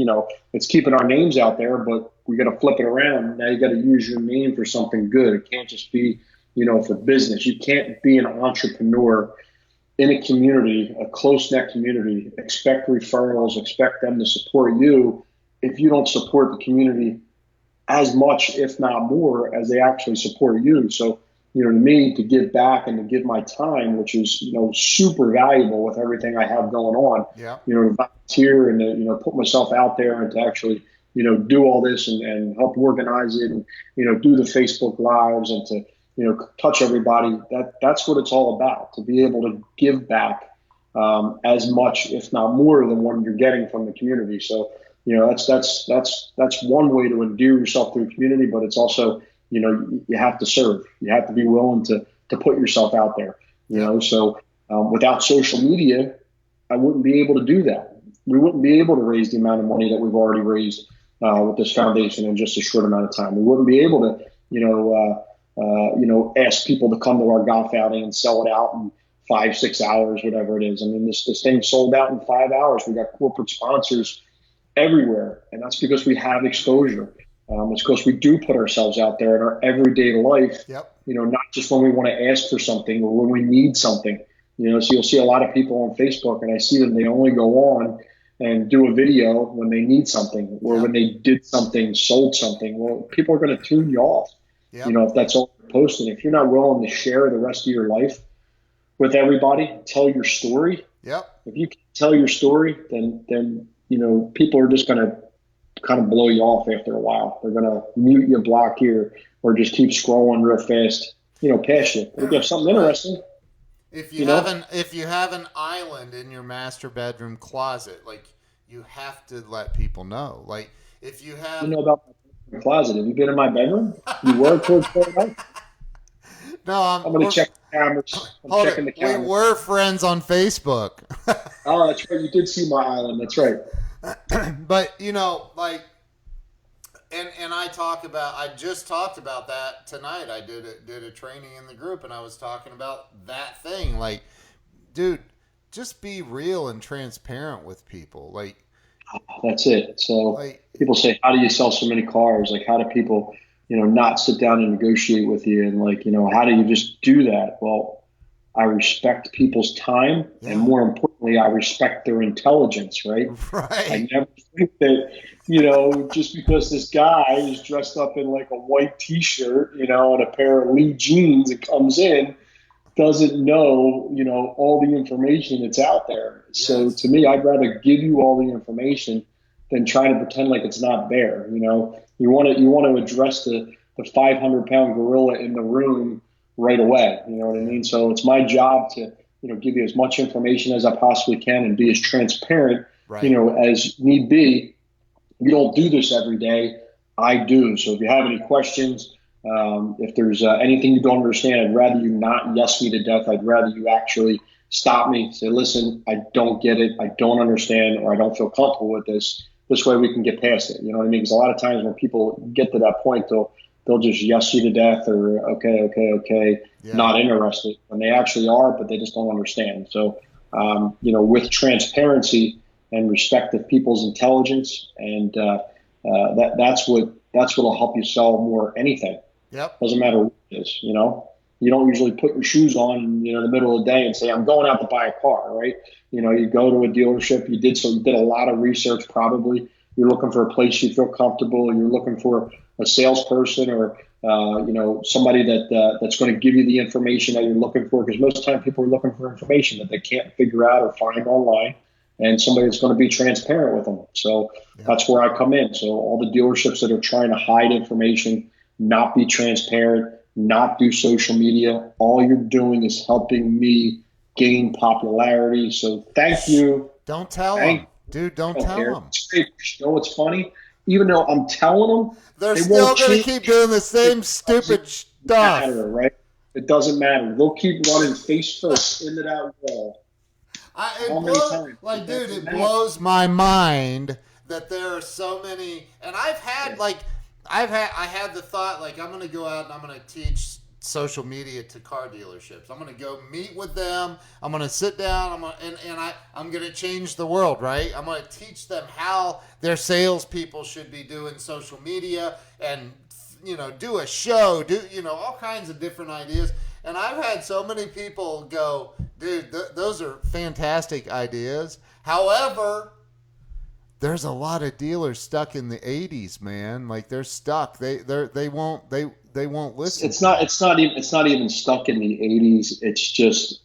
it's keeping our names out there, but we got to flip it around. Now you got to use your name for something good. It can't just be for business. You can't be an entrepreneur in a community, a close-knit community, expect referrals, expect them to support you if you don't support the community as much, if not more, as they actually support you. So, to me, to give back and to give my time, which is, super valuable with everything I have going on, yeah. To volunteer and to, put myself out there and to actually, do all this and help organize it and, do the Facebook Lives and to, touch everybody. That's what it's all about, to be able to give back as much, if not more, than what you're getting from the community. So, that's one way to endear yourself to the community, but it's also, you have to serve. You have to be willing to put yourself out there, So without social media, I wouldn't be able to do that. We wouldn't be able to raise the amount of money that we've already raised with this foundation in just a short amount of time. We wouldn't be able to, ask people to come to our golf outing and sell it out in 5-6 hours, whatever it is. I mean, this thing sold out in 5 hours. We got corporate sponsors everywhere, and that's because we have exposure. It's because we do put ourselves out there in our everyday life, Yep. Not just when we want to ask for something or when we need something. So you'll see a lot of people on Facebook, and I see them, they only go on and do a video when they need something or when they did something, sold something. Well, people are going to tune you off, Yep. If that's all you're posting. If you're not willing to share the rest of your life with everybody, tell your story. Yep. If you can tell your story, then people are just going to kind of blow you off after a while. They're going to mute you, block you, or just keep scrolling real fast, past you. If you have something interesting. If you have an island in your master bedroom closet, like, you have to let people know. Like, if you have about my closet. Have you been in my bedroom? You were towards Fortnite? No, I'm going to check the cameras. I'm checking the cameras. We were friends on Facebook. Oh, that's right. You did see my island. That's right. But like, and I just talked about that tonight. I did a training in the group, and I was talking about that thing. Like, dude, just be real and transparent with people. Like, that's it. So people say, how do you sell so many cars? Like, how do people, not sit down and negotiate with you? And like, how do you just do that? Well, I respect people's time, and more importantly, I respect their intelligence, right? Right. I never think that, just because this guy is dressed up in like a white T-shirt, and a pair of Lee jeans and comes in, doesn't know, all the information that's out there. Yes. So to me, I'd rather give you all the information than try to pretend like it's not there. You want to address the 500-pound gorilla in the room right away. You know what I mean? So it's my job to, give you as much information as I possibly can and be as transparent, as need be, You don't do this every day. I do. So if you have any questions, if there's anything you don't understand, I'd rather you not yes me to death. I'd rather you actually stop me, say, listen, I don't get it. I don't understand, or I don't feel comfortable with this. This way we can get past it. You know what I mean? Because a lot of times when people get to that point, they'll just yes you to death, or okay, Yeah. not interested, when they actually are, but they just don't understand. So, with transparency and respect of people's intelligence, and that's what'll help you sell more anything. Yep. Doesn't matter what it is. You don't usually put your shoes on, in the middle of the day and say, I'm going out to buy a car, right? You go to a dealership, you did a lot of research probably. You're looking for a place you feel comfortable. You're looking for a salesperson, or somebody that's going to give you the information that you're looking for. Because most of the time people are looking for information that they can't figure out or find online, and somebody that's going to be transparent with them. So that's where I come in. So all the dealerships that are trying to hide information, not be transparent, not do social media, all you're doing is helping me gain popularity. So thank you. Don't tell them. Dude, don't tell them. You know what's funny? Even though I'm telling them, they're still going to keep doing the same stupid stuff. Right? It doesn't matter. They'll keep running face first into that wall. It blows my mind that there are so many. And I had the thought, like, I'm going to go out and I'm going to teach social media to car dealerships. I'm going to go meet with them. I'm going to sit down. I'm going to change the world, right? I'm going to teach them how their salespeople should be doing social media, and do a show, all kinds of different ideas. And I've had so many people go, dude, those are fantastic ideas. However, there's a lot of dealers stuck in the 80s, man. Like, they're stuck. They won't listen. It's not even stuck in the 80s. It's just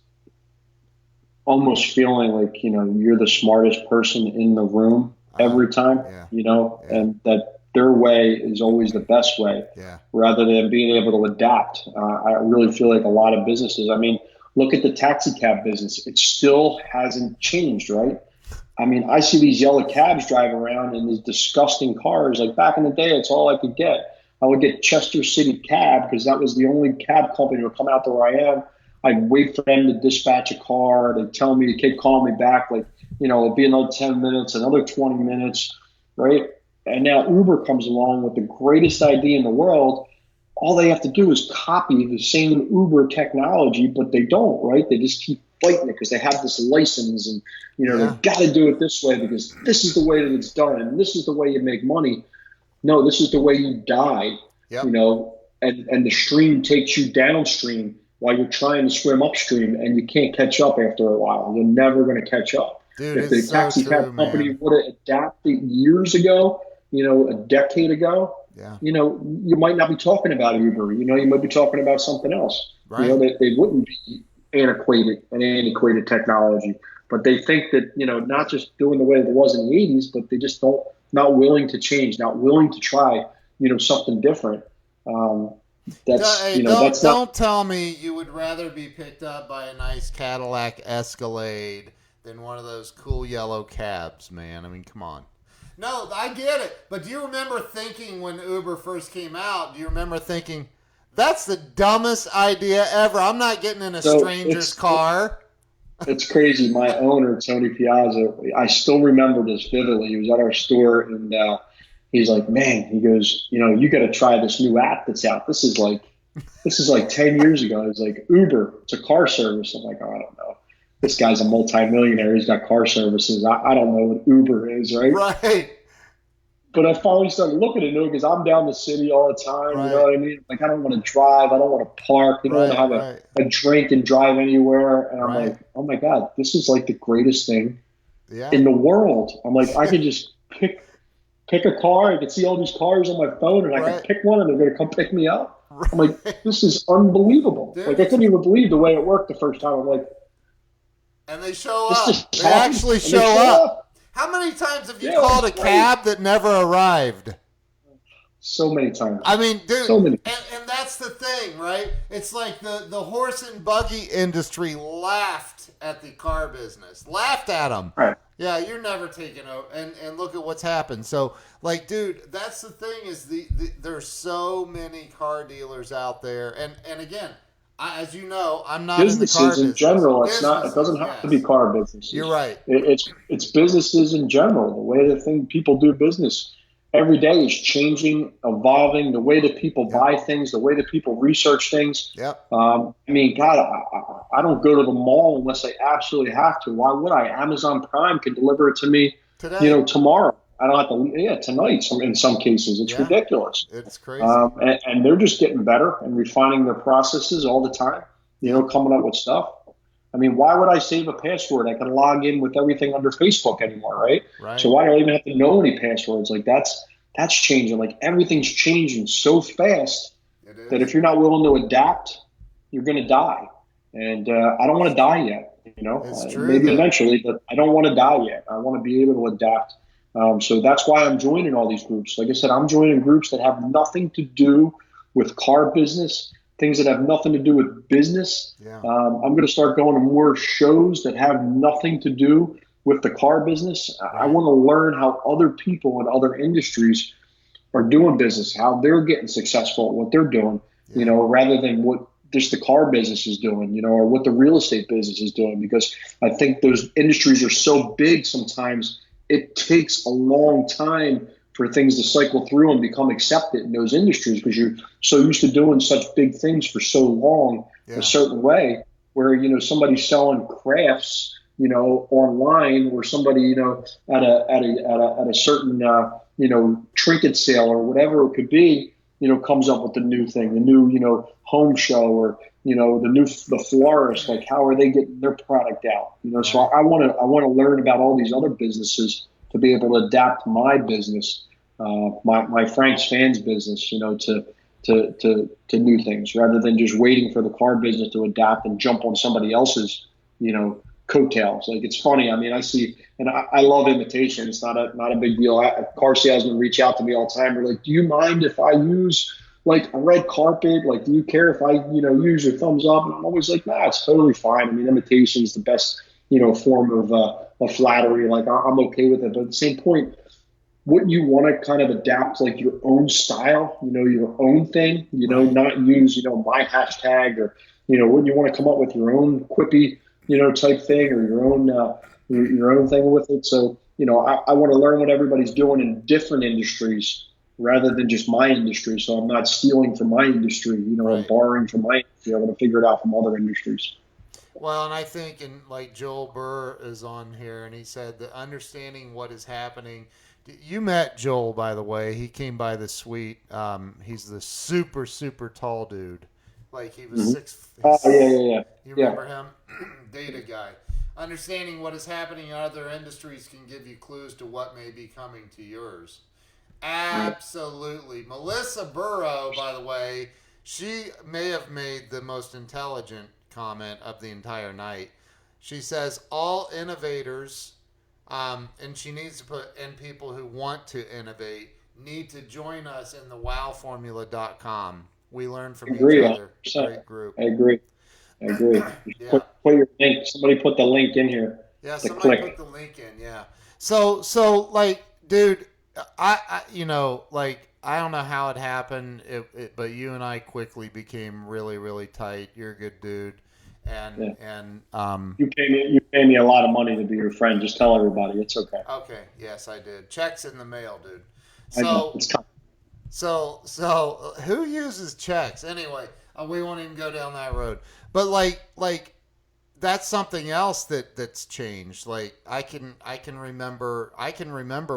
almost feeling like, you're the smartest person in the room every time, and that their way is always the best way, rather than being able to adapt. I really feel like a lot of businesses, look at the taxi cab business. It still hasn't changed, right? I see these yellow cabs driving around in these disgusting cars. Like, back in the day, it's all I could get. I would get Chester City Cab because that was the only cab company that would come out to where I am. I'd wait for them to dispatch a car. They'd tell me, the kid call me back, like, it'll be another 10 minutes, another 20 minutes, right? And now Uber comes along with the greatest idea in the world. All they have to do is copy the same Uber technology, but they don't, right? They just keep fighting it because they have this license, and they've got to do it this way because this is the way that it's done, and this is the way you make money. No, this is the way you die. Yep. And the stream takes you downstream while you're trying to swim upstream, and you can't catch up after a while. You're never going to catch up. Dude, if the taxi cab company would have adapted years ago, a decade ago, you might not be talking about Uber. You might be talking about something else. Right. They wouldn't be antiquated technology, but they think that, not just doing the way it was in the 80s, but they just not willing to change, not willing to try, something different. Don't tell me you would rather be picked up by a nice Cadillac Escalade than one of those cool yellow cabs, man. Come on. No, I get it. But do you remember thinking when Uber first came out, that's the dumbest idea ever. I'm not getting in a stranger's car. It's crazy. My owner, Tony Piazza, I still remember this vividly. He was at our store, and he's like, man, he goes, you got to try this new app that's out. This is like 10 years ago. He's like, Uber, it's a car service. I'm like, oh, I don't know. This guy's a multimillionaire. He's got car services. I don't know what Uber is, right? Right. But I finally started looking into it because I'm down the city all the time. Right. You know what I mean? Like, I don't want to drive. I don't want to park. I don't want to have a drink and drive anywhere. And I'm like, oh my God, this is like the greatest thing in the world. I'm like, I can just pick a car. I can see all these cars on my phone, and I can pick one, and they're going to come pick me up. I'm like, this is unbelievable. Dude, like, I couldn't even believe the way it worked the first time. I'm like, and they show up. They actually show up. How many times have you called a cab that never arrived? So many times. Dude. So many. And that's the thing, right? It's like the horse and buggy industry laughed at the car business, laughed at them. Right. Yeah, you're never taking over, and look at what's happened. So, like, dude, that's the thing is there's so many car dealers out there, and again, as you know, I'm not in the car Businesses in business. general, it's not. It doesn't have to be car businesses. You're right. It's businesses in general. The way people do business every day is changing, evolving. The way that people buy things, the way that people research things. Yep. I mean, God, I don't go to the mall unless I absolutely have to. Why would I? Amazon Prime can deliver it to me today. Tomorrow. I don't have to. Tonight. In some cases, it's ridiculous. It's crazy. And they're just getting better and refining their processes all the time. Coming up with stuff. I mean, why would I save a password? I can log in with everything under Facebook anymore, right? Right. So why do I even have to know any passwords? Like that's changing. Like everything's changing so fast that if you're not willing to adapt, you're going to die. And I don't want to die yet. It's true, maybe eventually, but I don't want to die yet. I want to be able to adapt. So that's why I'm joining all these groups. Like I said, I'm joining groups that have nothing to do with car business, things that have nothing to do with business. Yeah. I'm going to start going to more shows that have nothing to do with the car business. Right. I want to learn how other people in other industries are doing business, how they're getting successful at what they're doing, rather than what just the car business is doing, or what the real estate business is doing. Because I think those industries are so big sometimes it takes a long time for things to cycle through and become accepted in those industries because you're so used to doing such big things for so long a certain way where, somebody's selling crafts, online or somebody, at a certain, trinket sale or whatever it could be, comes up with the new thing, the new, home show or, the florist, like how are they getting their product out? So I want to learn about all these other businesses to be able to adapt my business, my Frank's Fans business, to new things rather than just waiting for the car business to adapt and jump on somebody else's, coattails. Like it's funny. I mean, I see, and I love imitation. It's not a big deal. Car salesmen reach out to me all the time. They're like, do you mind if I use like a red carpet? Like, do you care if I, use your thumbs up? And I'm always like, nah, it's totally fine. I mean, imitation is the best, form of flattery. Like I'm okay with it. But at the same point, wouldn't you want to kind of adapt like your own style, your own thing, not use, my hashtag or, wouldn't you want to come up with your own quippy, type thing or your own thing with it? So, I want to learn what everybody's doing in different industries rather than just my industry. So I'm not stealing from my industry, or borrowing from my industry. I want to figure it out from other industries. Well, and I think, and like Joel Burr is on here, and he said that understanding what is happening. You met Joel, by the way. He came by the suite. He's the super, super tall dude. Like he was 6. Yeah. You remember him? Data guy. Understanding what is happening in other industries can give you clues to what may be coming to yours. Absolutely. Melissa Burrow, by the way, she may have made the most intelligent comment of the entire night. She says all innovators, and she needs to put in people who want to innovate, need to join us in the wowformula.com. We learn from each other. Great group. I agree. Yeah. Put your link. Somebody put the link in here. Yeah, somebody put the link in. Yeah. So like, dude, I I don't know how it happened, but you and I quickly became really, really tight. You're a good dude, and you pay me a lot of money to be your friend. Just tell everybody it's okay. Okay. Yes, I did. Checks in the mail, dude. I know. It's coming. So who uses checks anyway? We won't even go down that road. But like that's something else that's changed. Like I can remember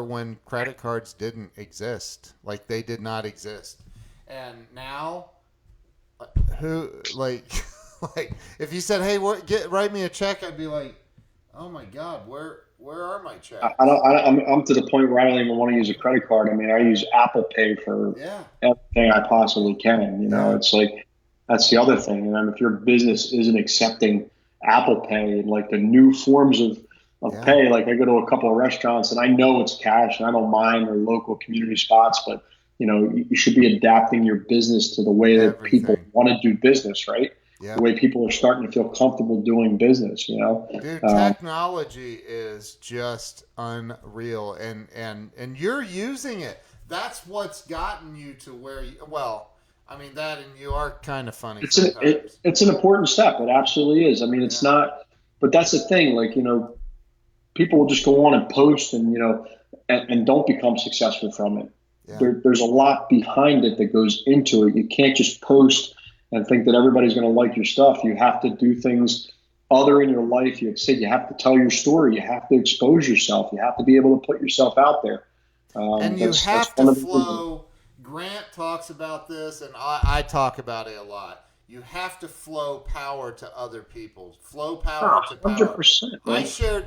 when credit cards didn't exist. Like they did not exist. And now who like if you said, "Hey, write me a check," I'd be like, "Oh my God, where are my checks?" I'm to the point where I don't even want to use a credit card. I mean, I use Apple Pay for everything I possibly can. It's like that's the other thing. And if your business isn't accepting Apple Pay and like the new forms of pay, like I go to a couple of restaurants and I know it's cash and I don't mind or local community spots, but you should be adapting your business to the way that people Everything. want to do business, right? The Yep. way people are starting to feel comfortable doing business, Dude, technology is just unreal, and you're using it. That's what's gotten you to where you. Well, I mean that, and you are kind of funny sometimes. it's an important step. It absolutely is. I mean, it's Yeah, not, but that's the thing. Like, people will just go on and post and, and don't become successful from it. yeah, There's a lot behind it that goes into it. You can't just post and think that everybody's going to like your stuff. You have to do things other in your life. You said you have to tell your story. You have to expose yourself. You have to be able to put yourself out there. and you That's have one to of the things. flow. Grant talks about this, and I talk about it a lot. You have to flow power to other people. Flow power Oh, to power. 100%, I man. shared,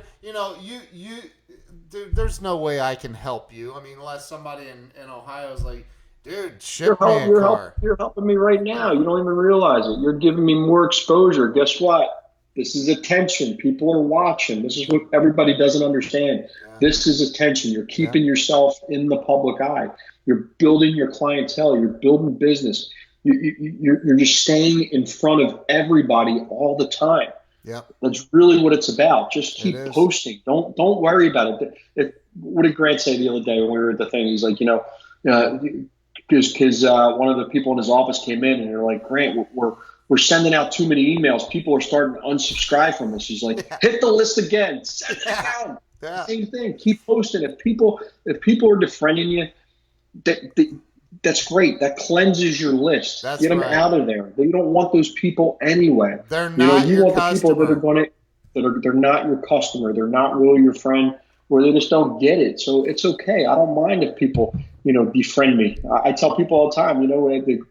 dude, there's no way I can help you. I mean, unless somebody in Ohio is like, dude, ship me a car. You're helping me right now. You don't even realize it. You're giving me more exposure. Guess what? This is attention. People are watching. This is what everybody doesn't understand. Yeah, This is attention. You're yeah, keeping yourself in the public eye. You're building your clientele. You're building business. You're just staying in front of everybody all the time. yeah. That's really what it's about. Just It keep is. posting. Don't worry about it. What did Grant say the other day when we were at the thing? He's like, because one of the people in his office came in and they're like, Grant, we're sending out too many emails. People are starting to unsubscribe from us. He's like, Yeah, hit the list again. Send it yeah, down. yeah. Same thing. Keep posting. If people are defriending you, that's great. That cleanses your list. That's Get them right. out of there. You don't want those people anyway. They're not You your want the people that are customer. going to they're not your customer. They're not really your friend, or they just don't get it. So it's okay. I don't mind if people befriend me. I tell people all the time.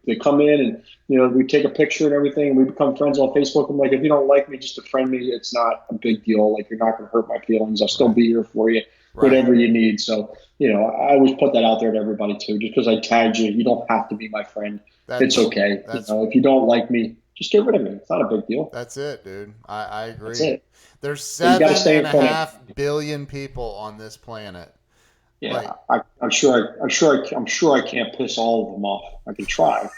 They come in and we take a picture and everything, and we become friends on Facebook. I'm like, if you don't like me, just befriend me. It's not a big deal. Like, you're not going to hurt my feelings. I'll still Right, be here for you, right. whatever you need. So I always put that out there to everybody too. Just because I tagged you, you don't have to be my friend. It's That's okay. that's If you don't like me, just get rid of me. It's not a big deal. that's it, dude. I That's agree. it. There's But you got to seven stay and in a front of. half billion people on this planet. Yeah, Like, I'm sure I can't piss all of them off. I can try.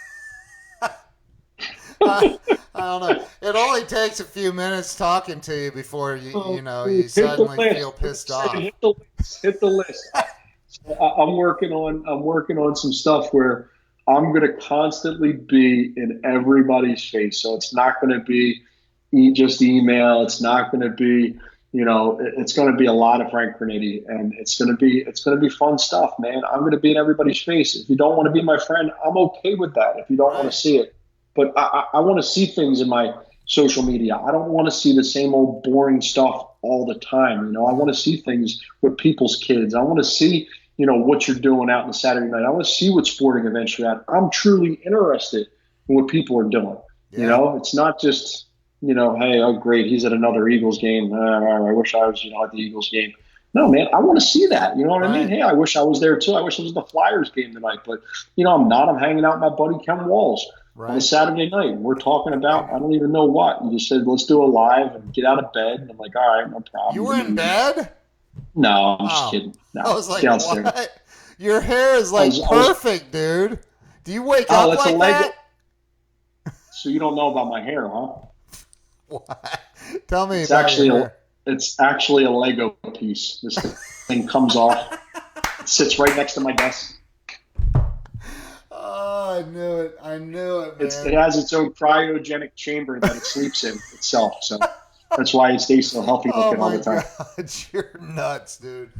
I, I don't know. It only takes a few minutes talking to you before you Hit the suddenly list. feel Like I pissed said, off. hit the list. Hit the list. I'm working on some stuff where I'm going to constantly be in everybody's face. So it's not going to be just email. It's not going to be, it's going to be a lot of Frank Crinite, and it's going to be fun stuff, man. I'm going to be in everybody's face. If you don't want to be my friend, I'm okay with that. If you don't want to Right. see it, but I want to see things in my social media. I don't want to see the same old boring stuff all the time. I want to see things with people's kids. I want to see, what you're doing out on the Saturday night. I want to see what sporting events you're at. I'm truly interested in what people are doing. Yeah. It's not just, hey, oh, great, he's at another Eagles game. I wish I was, at the Eagles game. No, man, I want to see that. You know what I mean? Right. Hey, I wish I was there too. I wish it was the Flyers game tonight, but I'm not. I'm hanging out with my buddy Ken Walls on a Right. Saturday night. We're talking about, I don't even know what. You just said, let's do a live and get out of bed. And I'm like, all right, no You problem. were in bed? No, I'm just Oh. kidding. No, I was like, downstairs. what? Your hair is I like was, I was, perfect, dude. Do you wake oh, up that's a like Lego. that? So you don't know about my hair, huh? What? Tell me It's about your actually a, hair. it's actually a Lego piece. This thing comes off. It sits right next to my desk. Oh, I knew it. I knew it, It man. has its own cryogenic chamber that it sleeps in itself. So that's why it stays so healthy Oh looking all my the time. God, you're nuts, dude.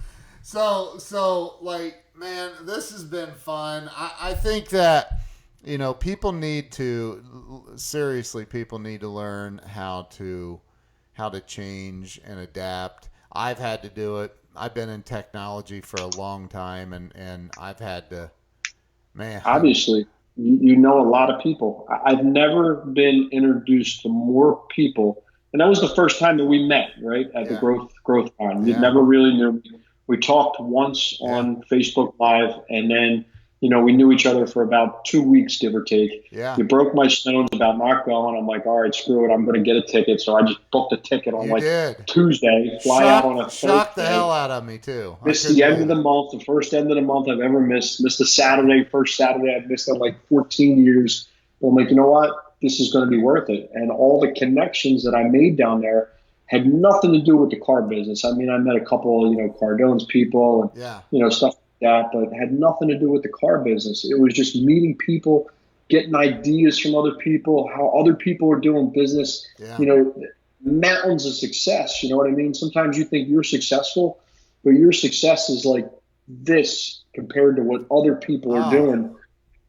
So, like, man, this has been fun. I think that, people need to, seriously, people need to learn how to change and adapt. I've had to do it. I've been in technology for a long time, and I've had to, man. Obviously, you know a lot of people. I've never been introduced to more people, and that was the first time that we met, right, at the Yeah, growth con. You yeah, never really knew me. We talked once yeah, on Facebook Live, and then we knew each other for about 2 weeks, give or take. Yeah. You broke my stones about not going. I'm like, all right, screw it. I'm going to get a ticket. So I just booked a ticket on You did. Tuesday, fly out on a Shocked the Thursday. hell out of me too. Missed the end of the month, the first end of the month I've ever missed. Missed a Saturday, first Saturday I've missed in like 14 years. But I'm like, you know what? This is going to be worth it. And all the connections that I made down there had nothing to do with the car business. I mean, I met a couple, Cardone's people and, stuff like that, but had nothing to do with the car business. It was just meeting people, getting ideas from other people, how other people are doing business, mountains of success. You know what I mean? Sometimes you think you're successful, but your success is like this compared to what other people are doing.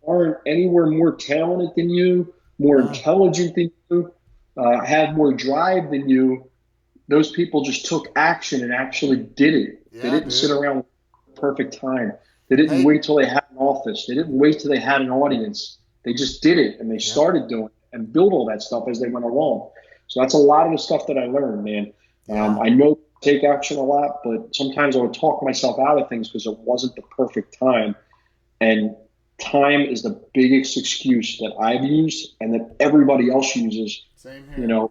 Aren't anywhere more talented than you, more intelligent than you, have more drive than you. Those people just took action and actually did it. They didn't sit around with the perfect time. They didn't wait till they had an office. They didn't wait till they had an audience. They just did it, and they started doing it and built all that stuff as they went along. So that's a lot of the stuff that I learned, man. I know take action a lot, but sometimes I would talk myself out of things because it wasn't the perfect time. And time is the biggest excuse that I've used and that everybody else uses. Same here.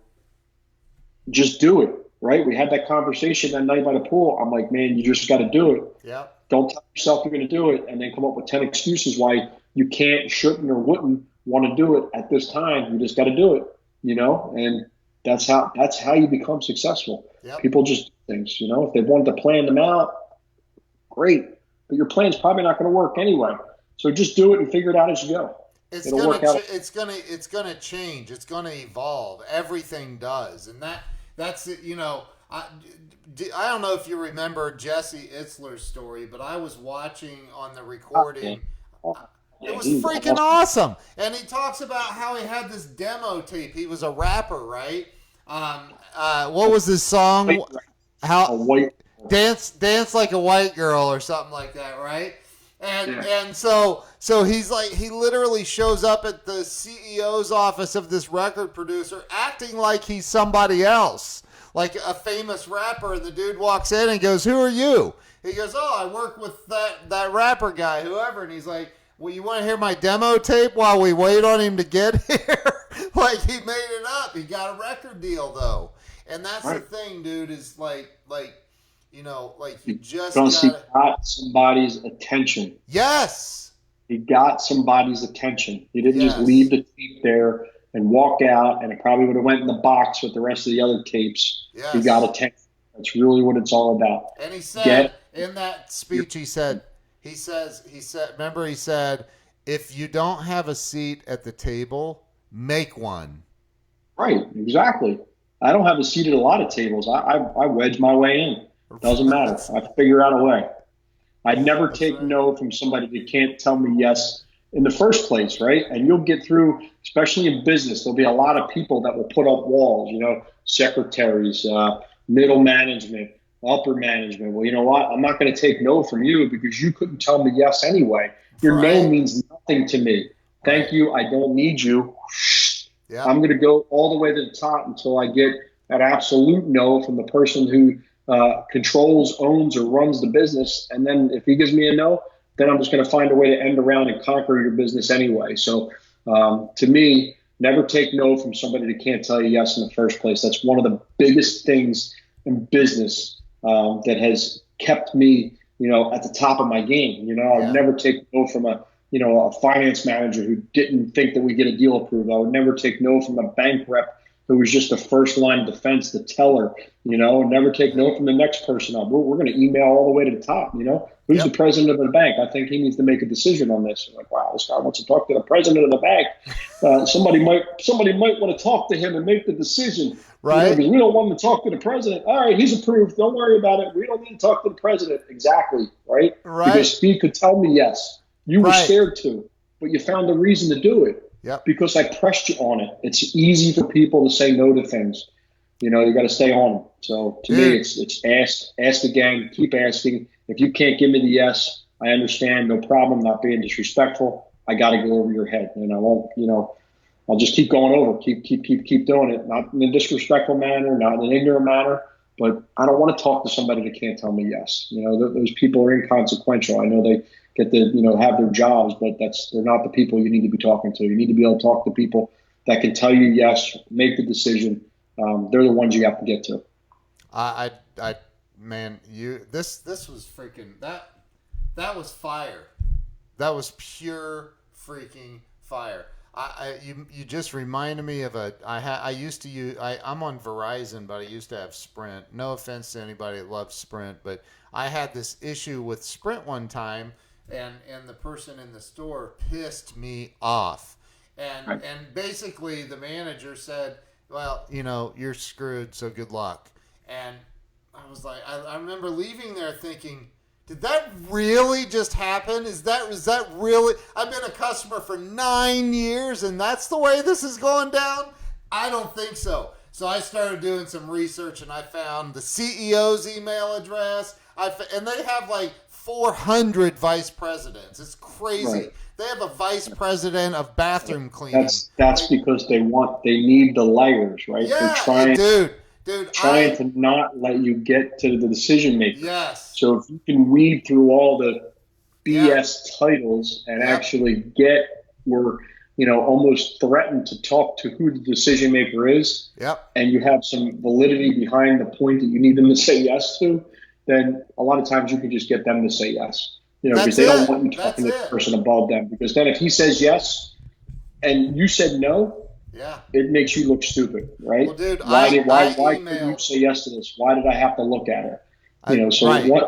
Just do it, right? We had that conversation that night by the pool. I'm like, man, you just got to do it. Yeah. Don't tell yourself you're going to do it and then come up with 10 excuses why you can't, shouldn't, or wouldn't want to do it at this time. You just got to do it, and that's how you become successful. Yep. People just do things, if they wanted to plan them out, great, but your plan's probably not going to work anyway. So just do it and figure it out as you go. It'll work out. It's gonna change. It's gonna evolve. Everything does, and that's it. I don't know if you remember Jesse Itzler's story, but I was watching on the recording. It was freaking awesome. And he talks about how he had this demo tape. He was a rapper, right? What was his song? Dance like a white girl or something like that, right? And so he's like, he literally shows up at the CEO's office of this record producer acting like he's somebody else, like a famous rapper. And the dude walks in and goes, "Who are you?" He goes, "Oh, I work with that rapper guy, whoever." And he's like, "Well, you want to hear my demo tape while we wait on him to get here?" Like, he made it up. He got a record deal though. And that's the thing, dude, is like you just got somebody's attention. Yes. He got somebody's attention. He didn't just leave the tape there and walk out, and it probably would have went in the box with the rest of the other tapes. Yes. He got attention. That's really what it's all about. And he said in that speech, he said, remember he said, if you don't have a seat at the table, make one. Right, exactly. I don't have a seat at a lot of tables. I wedge my way in. Doesn't matter. I figure out a way. I never take no from somebody that can't tell me yes in the first place, right? And you'll get through, especially in business, there'll be a lot of people that will put up walls, secretaries, middle management, upper management. Well, you know what? I'm not going to take no from you because you couldn't tell me yes anyway. Your no means nothing to me. Thank you. I don't need you. Yeah. I'm going to go all the way to the top until I get that absolute no from the person who controls, owns, or runs the business. And then if he gives me a no, then I'm just going to find a way to end around and conquer your business anyway. So to me, never take no from somebody that can't tell you yes in the first place. That's one of the biggest things in business that has kept me, at the top of my game. I'd never take no from a finance manager who didn't think that we get a deal approved. I would never take no from a bank rep who was just the first line of defense, the teller, never take no from the next person up. We're going to email all the way to the top, Who's the president of the bank? I think he needs to make a decision on this. I'm like, wow, this guy wants to talk to the president of the bank. Somebody might want to talk to him and make the decision. Right. Because we don't want him to talk to the president. All right, he's approved. Don't worry about it. We don't need to talk to the president. Exactly. Right. Because Steve could tell me yes. You were scared to, but you found a reason to do it. Yep. Because I pressed you on it. It's easy for people to say no to things. You got to stay on them. So to me, it's ask again, keep asking. If you can't give me the yes, I understand, no problem, not being disrespectful. I got to go over your head, and I won't. I'll just keep going over, keep doing it, not in a disrespectful manner, not in an ignorant manner. But I don't want to talk to somebody that can't tell me yes. Those people are inconsequential. I know have their jobs, but they're not the people you need to be talking to. You need to be able to talk to people that can tell you yes, make the decision. They're the ones you have to get to. Man, this was freaking that was fire. That was pure freaking fire. You just reminded me of I used to use I'm on Verizon, but I used to have Sprint. No offense to anybody that loves Sprint, but I had this issue with Sprint one time, and the person in the store pissed me off, and basically the manager said, "Well, you're screwed, so good luck." And I was like, I remember leaving there thinking, did that really just happen? Is that really? I've been a customer for 9 years, and that's the way this is going down? I don't think so. So I started doing some research, and I found the CEO's email address. And they have like 400 vice presidents. It's crazy. Right. They have a vice president of bathroom cleaning. That's because they need the layers, right? Yeah, dude, trying to not let you get to the decision maker. Yes. So if you can weed through all the BS titles and actually get where, almost threaten to talk to who the decision maker is, and you have some validity behind the point that you need them to say yes to, then a lot of times you can just get them to say yes. Because they don't want you talking to the person above them. Because then if he says yes and you said no, it makes you look stupid, right? Well, dude, why couldn't you say yes to this? Why did I have to look at it?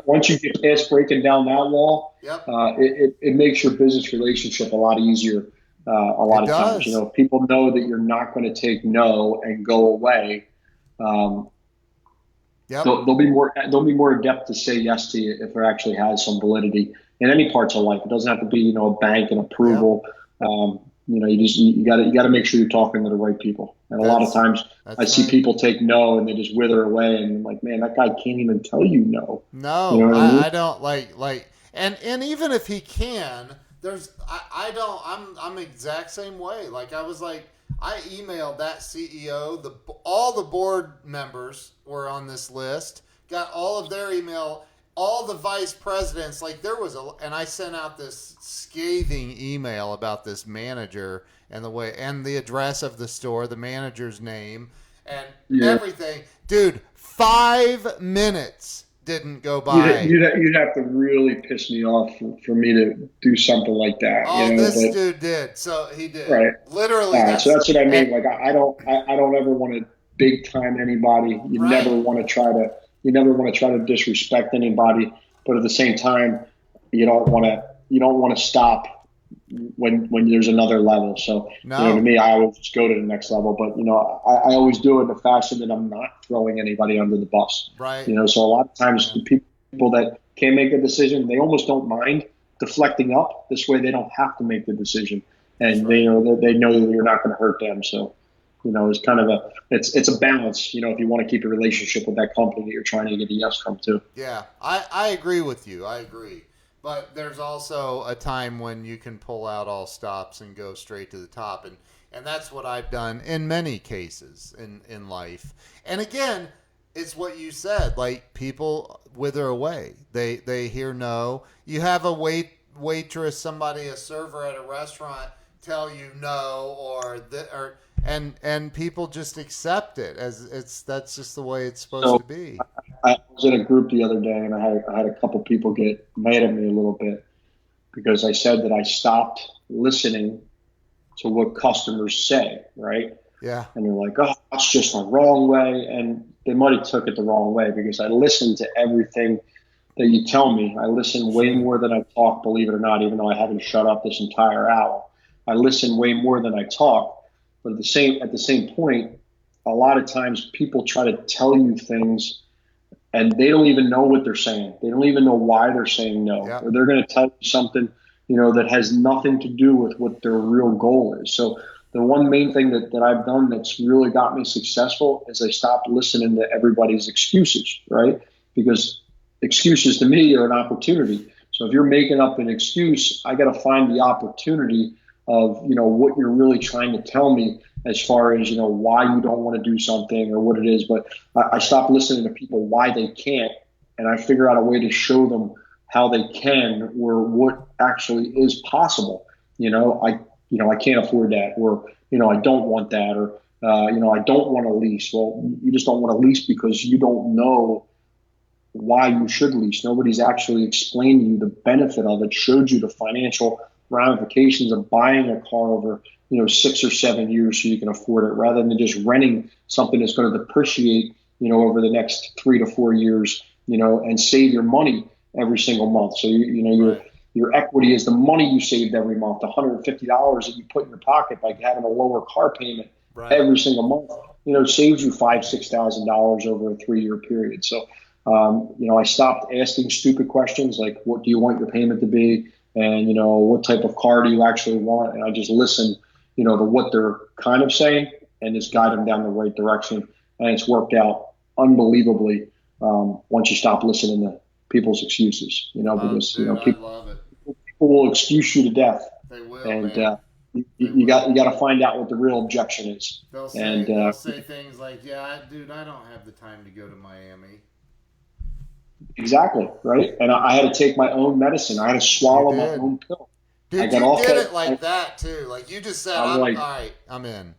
Once you get past breaking down that wall, it makes your business relationship a lot easier. A lot of times, people know that you're not going to take no and go away. They'll be more adept to say yes to you if it actually has some validity in any parts of life. It doesn't have to be, a bank and approval. You got to make sure you're talking to the right people. And a lot of times I see people take no and they just wither away, and I'm like, man, that guy can't even tell you no. No, I don't like, and even if he can, I'm the exact same way. Like I emailed that CEO, all the board members were on this list, got all of their email, all the vice presidents, and I sent out this scathing email about this manager and the address of the store, the manager's name, and everything. Dude, 5 minutes didn't go by. You'd have to really piss me off for me to do something like that. Dude did. So he did. Right. Literally. So that's what I mean. I don't ever want to big time anybody. You never want to try to disrespect anybody, but at the same time, you don't want to stop when there's another level. So to me, I always just go to the next level. But I always do it in a fashion that I'm not throwing anybody under the bus. Right. So a lot of times the people that can't make a decision, they almost don't mind deflecting up. This way, they don't have to make the decision, and they know that you're not going to hurt them. So. It's kind of it's a balance, if you want to keep a relationship with that company that you're trying to get a yes from too. Yeah, I agree with you. I agree. But there's also a time when you can pull out all stops and go straight to the top. And that's what I've done in many cases in life. And again, it's what you said, like people wither away. They hear no. You have a waitress, a server at a restaurant tell you no, and people just accept it that's just the way it's supposed to be. I was in a group the other day, and I had a couple people get mad at me a little bit because I said that I stopped listening to what customers say, right? Yeah. And they're like, oh, that's just the wrong way. And they might have took it the wrong way because I listened to everything that you tell me. I listen way more than I talk, believe it or not, even though I haven't shut up this entire hour. I listen way more than I talk. But at the same point, a lot of times people try to tell you things and they don't even know what they're saying. They don't even know why they're saying no. Or they're going to tell you something, that has nothing to do with what their real goal is. So the one main thing that I've done that's really got me successful is I stopped listening to everybody's excuses, right? Because excuses to me are an opportunity. So if you're making up an excuse, I got to find the opportunity of, what you're really trying to tell me as far as, why you don't want to do something or what it is. But I stopped listening to people why they can't, and I figure out a way to show them how they can or what actually is possible. I can't afford that, or I don't want that, or I don't want to lease. Well, you just don't want to lease because you don't know why you should lease. Nobody's actually explained to you the benefit of it, showed you the financial ramifications of buying a car over 6 or 7 years so you can afford it, rather than just renting something that's going to depreciate over the next 3 to 4 years, and save your money every single month. So your equity is the money you saved every month, the $150 that you put in your pocket by having a lower car payment every single month, saves you $5,000-6,000 over a 3-year period. So I stopped asking stupid questions like, what do you want your payment to be? And, what type of car do you actually want? And I just listen, to what they're kind of saying and just guide them down the right direction. And it's worked out unbelievably once you stop listening to people's excuses, because, people will excuse you to death. They will, and you got to find out what the real objection is. They'll say things like, I don't have the time to go to Miami. Exactly, right? And I had to take my own medicine. I had to swallow my own pill. Dude, you did it like that, too. Like, you just said, all right, I'm in.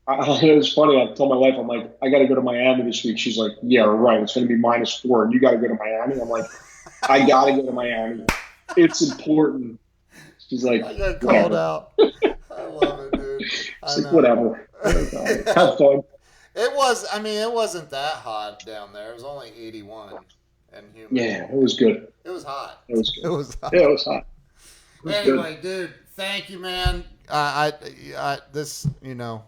It was funny. I told my wife, I'm like, I got to go to Miami this week. She's like, yeah, right. It's going to be -4, and you got to go to Miami. I'm like, I got to go to Miami. It's important. She's like, I got called out. I love it, dude. She's like, whatever. Have fun. It wasn't that hot down there. It was only 81 and humid. Yeah, it was good. It was hot. It was good. It was hot. Yeah, it was hot. Anyway, dude, thank you, man.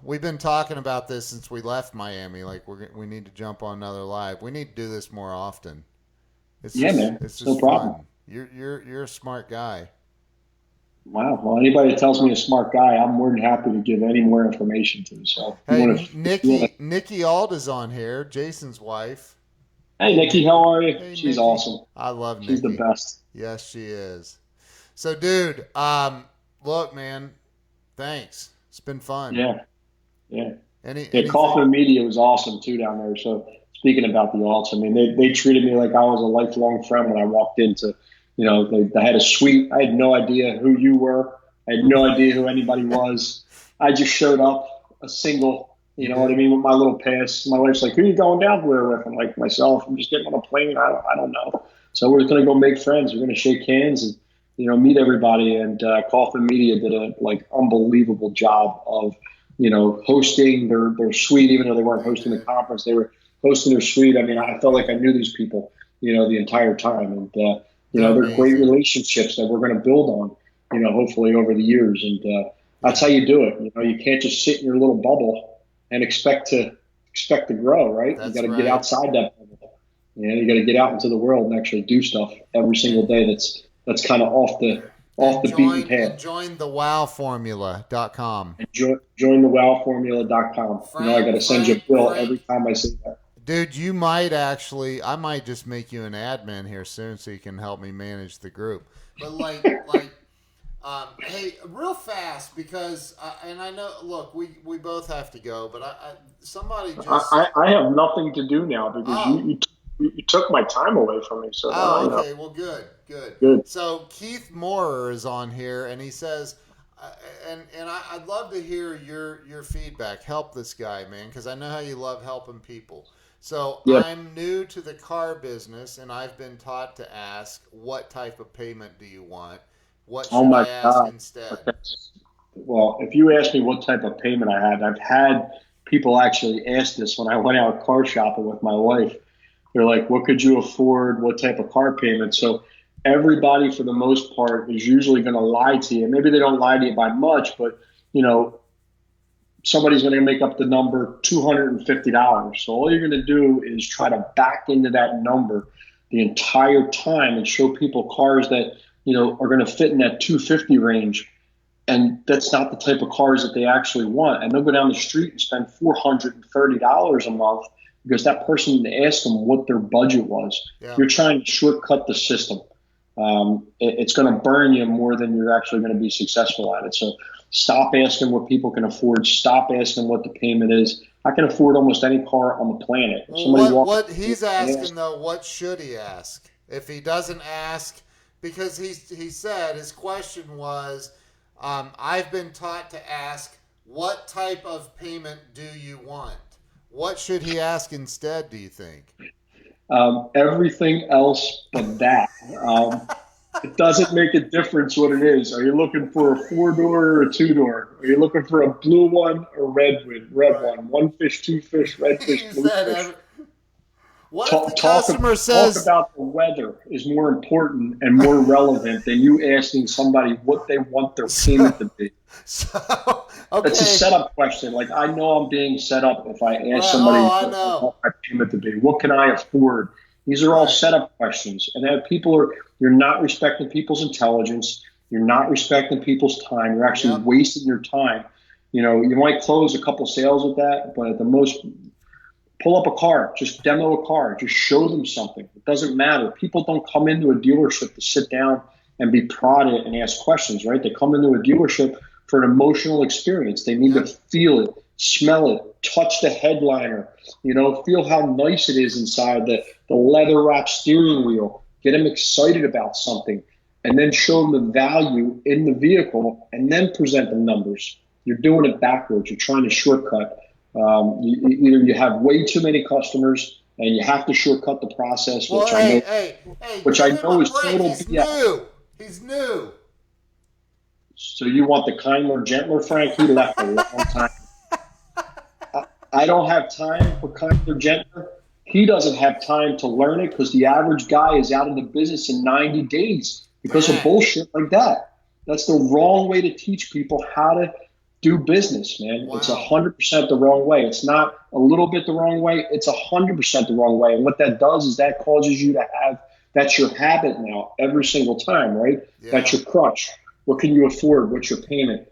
We've been talking about this since we left Miami. Like, we need to jump on another live. We need to do this more often. Man. It's just no problem. Fun. You're a smart guy. Wow. Well, anybody that tells me a smart guy, I'm more than happy to give any more information to. So, hey, Nikki Ald is on here, Jason's wife. Hey, Nikki, how are you? Hey, She's Nikki. awesome. I love Nikki. She's the best. Yes, she is. So, dude, look, man, thanks. It's been fun. Yeah. Kaufman Media was awesome too down there. So, speaking about the alts, they treated me like I was a lifelong friend when I walked into. They had a suite. I had no idea who you were. I had no idea who anybody was. I just showed up, a single, what I mean, with my little pass. My wife's like, who are you going down there with? I'm like, myself. I'm just getting on a plane. I don't know. So we're going to go make friends. We're going to shake hands and, meet everybody. And Kaufman Media did a unbelievable job of, hosting their suite, even though they weren't hosting the conference. They were hosting their suite. I felt like I knew these people, the entire time. And, they're great relationships that we're going to build on, hopefully over the years. And that's how you do it. You can't just sit in your little bubble and expect to grow, right? You got to get outside that bubble. You got to get out into the world and actually do stuff every single day. That's kind of off the beaten path. And join the wowformula.com. And join the wowformula.com. I got to send you a bill every time I say that. Dude, I might just make you an admin here soon so you can help me manage the group. But hey, real fast, because, and I know, look, we both have to go, but somebody just... I have nothing to do now because you took my time away from me. So okay, well, good. So Keith Moorer is on here, and he says... And I'd love to hear your feedback. Help this guy, man, because I know how you love helping people. So I'm new to the car business, and I've been taught to ask, what type of payment do you want? What should I ask instead? Okay. Well, if you ask me what type of payment I had, I've had people actually ask this when I went out car shopping with my wife. They're like, what could you afford? What type of car payment? So everybody, for the most part, is usually going to lie to you. Maybe they don't lie to you by much, but, somebody's going to make up the number $250. So all you're going to do is try to back into that number the entire time and show people cars that, are going to fit in that 250 range. And that's not the type of cars that they actually want. And they'll go down the street and spend $430 a month because that person asked them what their budget was. Yeah. You're trying to shortcut the system. It's going to burn you more than you're actually going to be successful at it. So stop asking what people can afford. Stop asking what the payment is. I can afford almost any car on the planet. What he's asking, though, what should he ask? If he doesn't ask, because he said his question was, I've been taught to ask, what type of payment do you want? What should he ask instead, do you think? Everything else but that. It doesn't make a difference what it is. Are you looking for a four-door or a two-door? Are you looking for a blue one or red Right. one? One fish, two fish, red fish, He blue said, fish. what if the Talk customer talk says, about the weather is more important and more relevant than you asking somebody what they want their payment to so, be. so That's a okay, setup question. Like I know I'm being set up if I ask right? somebody Oh, I what they know, want my payment to be. What can I afford? These are all right? setup questions, and then you're not respecting people's intelligence. You're not respecting people's time. You're actually Yep. wasting your time. You might close a couple sales with that, but at the most, pull up a car, just demo a car, just show them something. It doesn't matter. People don't come into a dealership to sit down and be prodded and ask questions, right? They come into a dealership for an emotional experience. They need to Yep. feel it, smell it, touch the headliner, feel how nice it is inside the leather wrapped steering wheel, get them excited about something, and then show them the value in the vehicle and then present them numbers. You're doing it backwards. You're trying to shortcut. Either you have way too many customers and you have to shortcut the process, Well, hey, which I give him know a is break. total He's BS. new. He's new. So you want the kinder, gentler Frank? He left a long time. I don't have time for kinder, gentler. He doesn't have time to learn it because the average guy is out of the business in 90 days because of Dang. bullshit like that. That's the wrong way to teach people how to do business, man. Wow. It's 100% the wrong way. It's not a little bit the wrong way. It's 100% the wrong way. And what that does is that causes you to have, that's your habit now every single time, right? Yeah. That's your crutch. What can you afford? What's your payment?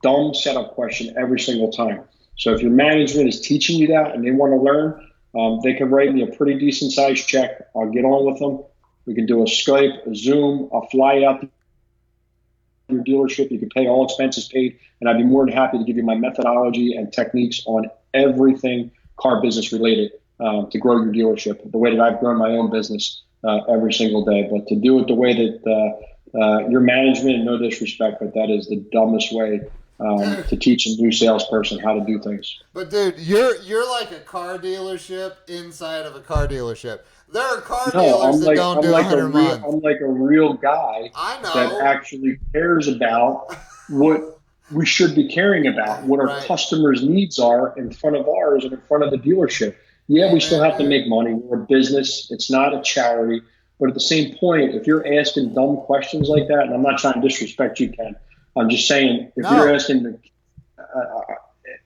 Dumb setup question every single time. So if your management is teaching you that and they want to learn, they can write me a pretty decent sized check. I'll get on with them. We can do a Skype, a Zoom. I'll fly out to your dealership. You can pay all expenses paid, and I'd be more than happy to give you my methodology and techniques on everything car business related to grow your dealership, the way that I've grown my own business every single day. But to do it the way that your management, and no disrespect, but that is the dumbest way to teach a new salesperson how to do things. But dude, you're like a car dealership inside of a car dealership. There are car No, dealers that don't do 100 a month. I'm like a real guy I that know. actually cares about what we should be caring about, what our Right. customers' needs are in front of ours and in front of the dealership. Yeah, we still have to make money. We're a business. It's not a charity. But at the same point, if you're asking dumb questions like that, and I'm not trying to disrespect you, Ken, I'm just saying if you're asking,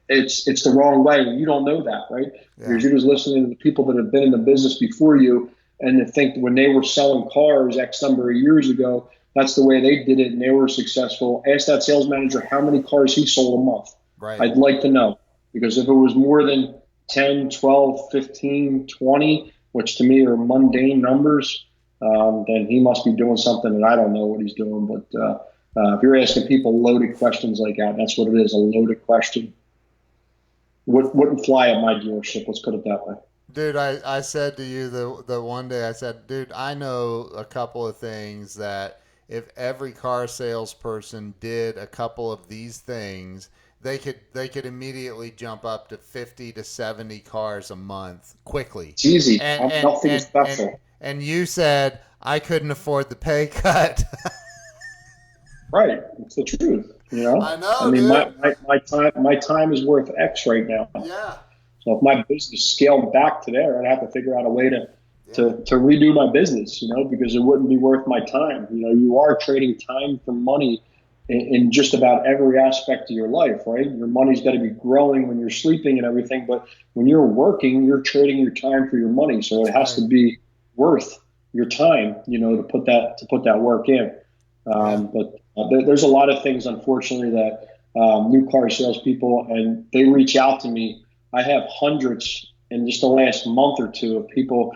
it's the wrong way. You don't know that, right? Yeah. Because you're just listening to the people that have been in the business before you, and to think when they were selling cars X number of years ago, that's the way they did it, and they were successful. Ask that sales manager how many cars he sold a month. Right. I'd like to know, because if it was more than 10, 12, 15, 20, which to me are mundane numbers, then he must be doing something that I don't know what he's doing. But if you're asking people loaded questions like that, that's what it is, a loaded question. Wouldn't fly at my dealership, let's put it that way. Dude, I said to you the one day, I said, dude, I know a couple of things that if every car salesperson did a couple of these things, they could immediately jump up to 50 to 70 cars a month quickly. It's easy. Nothing special. And you said I couldn't afford the pay cut. Right. It's the truth. I know. I mean, dude. my time is worth X right now. Yeah. So if my business scaled back to there, I'd have to figure out a way to redo my business, because it wouldn't be worth my time. You are trading time for money in just about every aspect of your life, right? Your money's got to be growing when you're sleeping and everything, but when you're working, you're trading your time for your money. So it has to be worth your time, to put that work in. But there's a lot of things, unfortunately, that new car salespeople, and they reach out to me. I have hundreds in just the last month or two of people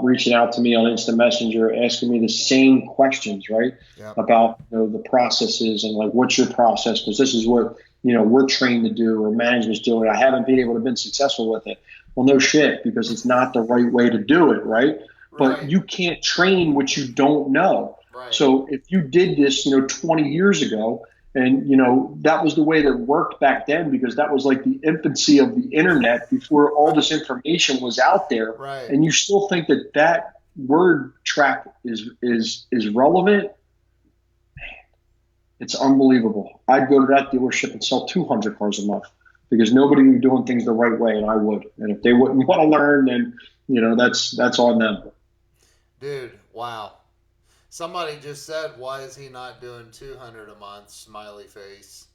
reaching out to me on Instant Messenger, asking me the same questions, right? Yep. About the processes and like, what's your process? Because this is what we're trained to do, or management's doing. I haven't been able to been successful with it. Well, no shit, because it's not the right way to do it, right? but Right. you can't train what you don't know. Right. So if you did this, 20 years ago, and that was the way that worked back then, because that was like the infancy of the internet before all this information was out there, Right. and you still think that word track is relevant. It's unbelievable. I'd go to that dealership and sell 200 cars a month because nobody was doing things the right way, and I would. And if they wouldn't want to learn, then that's on them. Dude, wow. Somebody just said, why is he not doing 200 a month? Smiley face.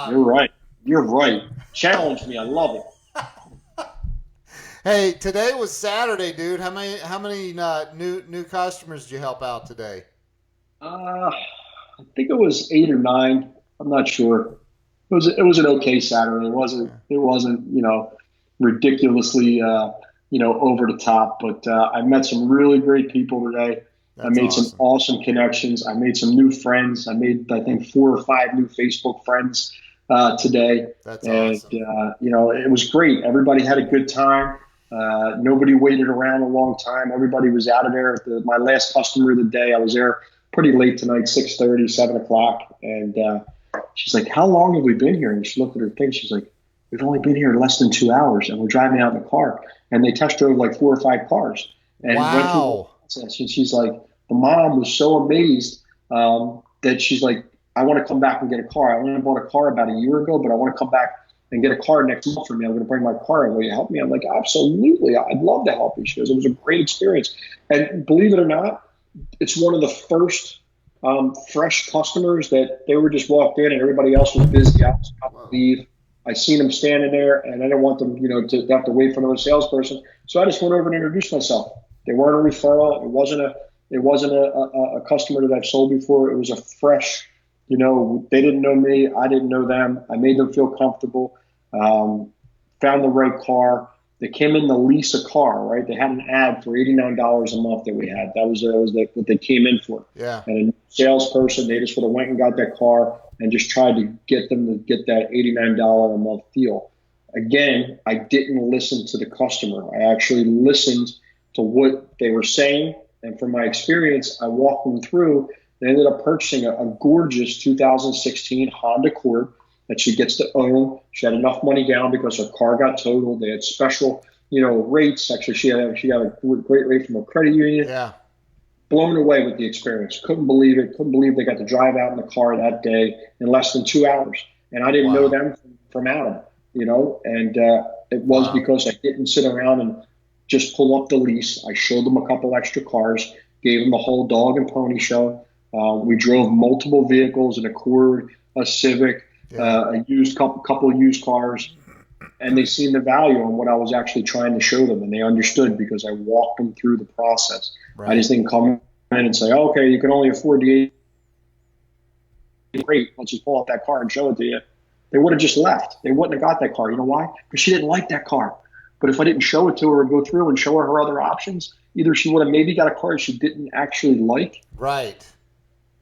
You're right. You're right. Challenge me. I love it. Hey, today was Saturday, dude. How many new customers did you help out today? I think it was 8 or 9. I'm not sure. It was an okay Saturday. It wasn't ridiculously over the top. But I met some really great people today. I That's made some awesome. awesome connections. I made some new friends. I made, I think, 4 or 5 new Facebook friends today, That's and awesome. it was great. Everybody had a good time. Nobody waited around a long time. Everybody was out of there. My last customer of the day, I was there pretty late tonight, 6:30, 7 o'clock, and she's like, "How long have we been here?" And she looked at her thing. She's like, "We've only been here less than 2 hours, and we're driving out in the car." And they test drove like 4 or 5 cars and went through the Wow. process. And she's like, the mom was so amazed that she's like, "I want to come back and get a car. I only bought a car about a year ago, but I want to come back and get a car next month for me. I'm going to bring my car in. Will you help me?" I'm like, "Absolutely. I'd love to help you." She goes, "It was a great experience." And believe it or not, it's one of the first fresh customers that they were just walked in and everybody else was busy. I was about to Whoa. leave. I seen them standing there, and I didn't want them, to have to wait for another salesperson. So I just went over and introduced myself. They weren't a referral. It wasn't a customer that I've sold before. It was a fresh. They didn't know me. I didn't know them. I made them feel comfortable. Um, Found the right car. They came in to lease a car, right? They had an ad for $89 a month that we had. That was what they came in for. Yeah. And a salesperson, they just would have went and got that car and just tried to get them to get that $89 a month deal. Again, I didn't listen to the customer. I actually listened to what they were saying. And from my experience, I walked them through. They ended up purchasing a gorgeous 2016 Honda Accord that she gets to own. She had enough money down because her car got totaled. They had special, rates. Actually, she had a great rate from a credit union. Yeah. Blown away with the experience. Couldn't believe it. Couldn't believe they got to drive out in the car that day in less than 2 hours. And I didn't know Wow. them from Adam, and it was Wow. because I didn't sit around and just pull up the lease. I showed them a couple extra cars, gave them the whole dog and pony show. We drove multiple vehicles, an Accord, a Civic, Yeah. a used couple used cars, and they seen the value in what I was actually trying to show them, and they understood because I walked them through the process. I Right. just didn't come in and say, "Oh, okay, you can only afford the great. Let's just pull out that car and show it to you." They would have just left. They wouldn't have got that car. You know why? Because she didn't like that car. But if I didn't show it to her and go through and show her other options, either she would have maybe got a car she didn't actually like, Right.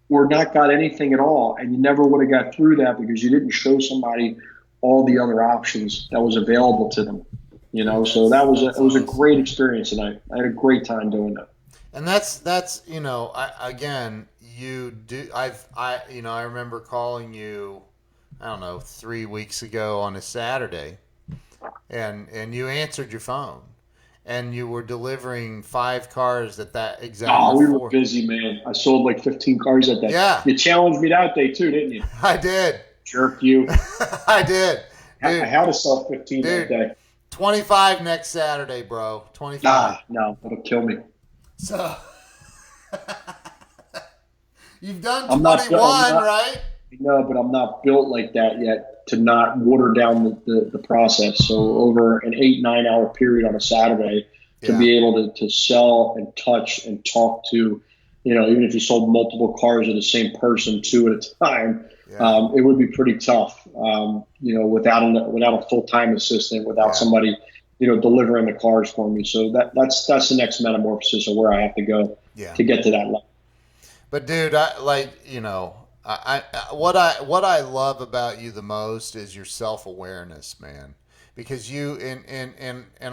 or not got anything at all, and you never would have got through that because you didn't show somebody all the other options that was available to them. Dude, So that's it was a awesome. great experience, and I had a great time doing that. And that's again, you do I remember calling you, I don't know, 3 weeks ago on a Saturday, and you answered your phone, and you were delivering 5 cars at that exactly Oh, we were four. busy, man. I sold like 15 cars that day. Yeah, You challenged me that day too, didn't you? I did. Jerk you. I did, I dude. had to sell 15 that Dude, day. 25 next Saturday, bro. 25. Ah, no, it'll kill me. So you've done I'm not. I'm 21, not. right? No, but I'm not built like that yet to not water down the process. So over an 8, 9 hour period on a Saturday, to Yeah, be able to sell and touch and talk to, even if you sold multiple cars of the same person, two at a time, yeah, it would be pretty tough. Without a full time assistant, without yeah, somebody, delivering the cars for me. So that's the next metamorphosis of where I have to go yeah. to get to that level. But dude, I like what I love about you the most is your self awareness, man. Because you and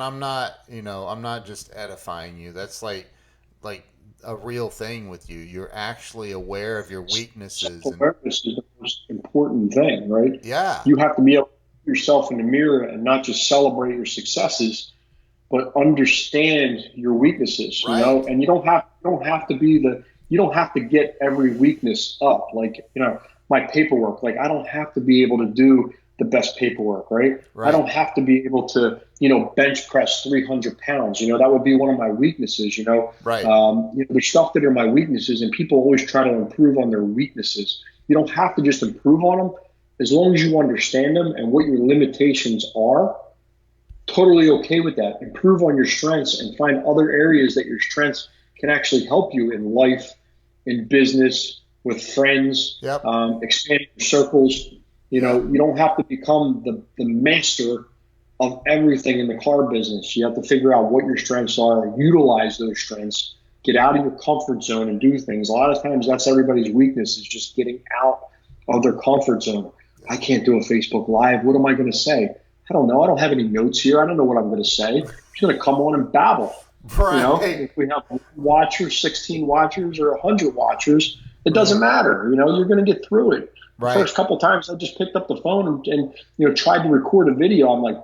I'm not I'm not just edifying you. That's like like a real thing with you. You're actually aware of your weaknesses, and Self-awareness is the most important thing, right? yeah, You have to be able to look yourself in the mirror and not just celebrate your successes, but understand your weaknesses, right, and you don't have to get every weakness up. Like, my paperwork, like I don't have to be able to do the best paperwork, right? I right, don't have to be able to, bench press 300 pounds. That would be one of my weaknesses, right. there's stuff that are my weaknesses, and people always try to improve on their weaknesses. You don't have to just improve on them. As long as you understand them and what your limitations are, totally okay with that. Improve on your strengths and find other areas that your strengths can actually help you in life, in business, with friends, Yep. expanding your circles. Yep. You don't have to become the master of everything in the car business. You have to figure out what your strengths are, utilize those strengths, get out of your comfort zone and do things. A lot of times that's everybody's weakness, is just getting out of their comfort zone. I can't do a Facebook Live. What am I going to say? I don't know. I don't have any notes here. I don't know what I'm going to say. I'm just going to come on and babble. Right. If we have 1 watcher, 16 watchers, or 100 watchers, it doesn't matter. You're going to get through it. The Right. first couple times I just picked up the phone and tried to record a video. I'm like,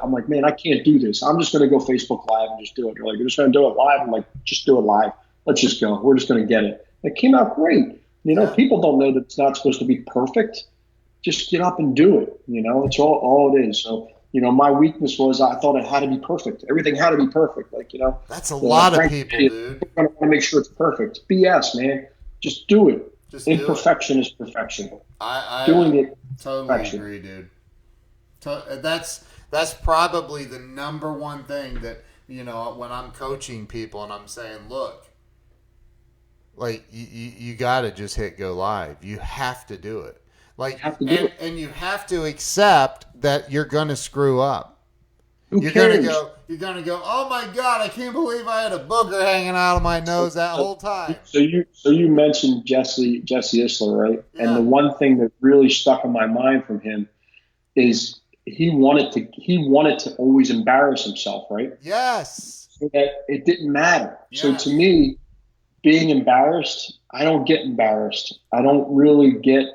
I'm like, man, I can't do this. I'm just going to go Facebook Live and just do it. They're like, you're just going to do it live? I'm like, just do it live. Let's just go. We're just going to get it. It came out great. People don't know that it's not supposed to be perfect. Just get up and do it. It's all it is. So, my weakness was I thought it had to be perfect. Everything had to be perfect. That's a lot of people, dude. I want to make sure it's perfect. BS, man. Just do it. Just do it. Imperfection is perfection. I Doing it. totally Perfection. agree, dude. That's probably the number one thing that, when I'm coaching people and I'm saying, look, like you got to just hit go live. You have to do it. Like, and you have to accept that you're going to screw up. You're going to go, oh my God, I can't believe I had a booger hanging out of my nose that whole time. So you mentioned Jesse Isler, right? Yeah. And the one thing that really stuck in my mind from him is he wanted to always embarrass himself, right? Yes. So that it didn't matter. Yes. So to me, being embarrassed, I don't get embarrassed. I don't really get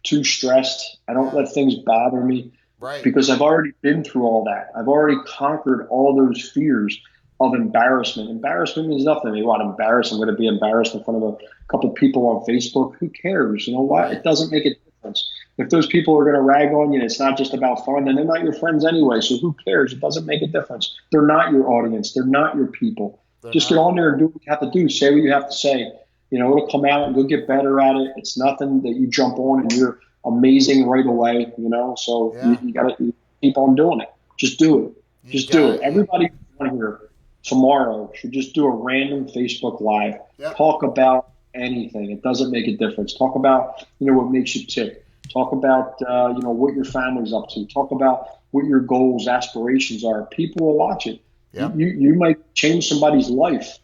too stressed. I don't let things bother me. Right. Because I've already been through all that. I've already conquered all those fears of embarrassment. Embarrassment means nothing. You want to embarrass? I'm going to be embarrassed in front of a couple of people on Facebook. Who cares? You know what? It doesn't make a difference. If those people are going to rag on you and it's not just about fun, then they're not your friends anyway. So who cares? It doesn't make a difference. They're not your audience. They're not your people. Just get on there and do what you have to do. Say what you have to say. It'll come out and you'll get better at it. It's nothing that you jump on and you're amazing right away, so you got to keep on doing it. Just do it. Just do it. Everybody on here tomorrow should just do a random Facebook Live. Yep. Talk about anything. It doesn't make a difference. Talk about, what makes you tick. Talk about, what your family's up to. Talk about what your goals, aspirations are. People will watch it. Yep. You might change somebody's life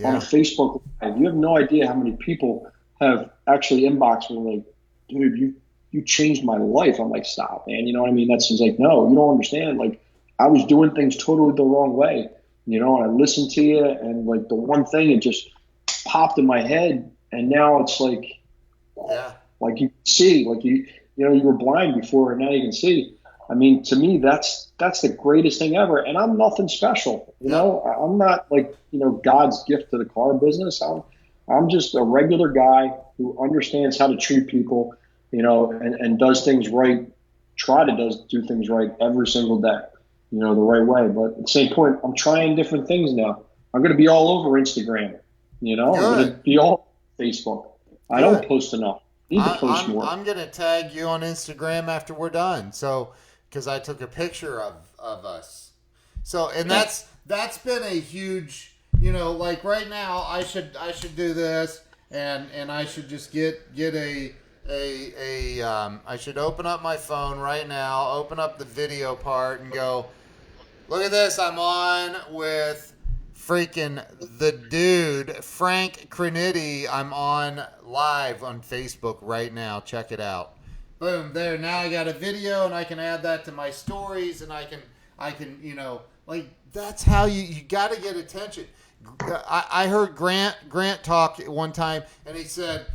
on a Facebook Live. You have no idea how many people have actually inboxed me like, dude, you changed my life. I'm like, stop, man. You know what I mean? That seems like, no, you don't understand. Like, I was doing things totally the wrong way. And I listened to you, and like the one thing, it just popped in my head, and now it's like, like you see, like you were blind before, and now you can see. I mean, to me, that's the greatest thing ever. And I'm nothing special. I'm not like God's gift to the car business. I'm just a regular guy who understands how to treat people. And does things right, do things right every single day, the right way. But at the same point, I'm trying different things now. I'm going to be all over Instagram, I'm going to be all over Facebook. I don't post enough. I need to post more. I'm going to tag you on Instagram after we're done. So, because I took a picture of us. So, and that's been a huge, like right now I should do this and I should just get I should open up my phone right now, open up the video part and go, look at this, I'm on with freaking the dude, Frank Crinite. I'm on live on Facebook right now. Check it out. Boom, there. Now I got a video and I can add that to my stories and I can Like that's how you got to get attention. I heard Grant talk one time, and he said,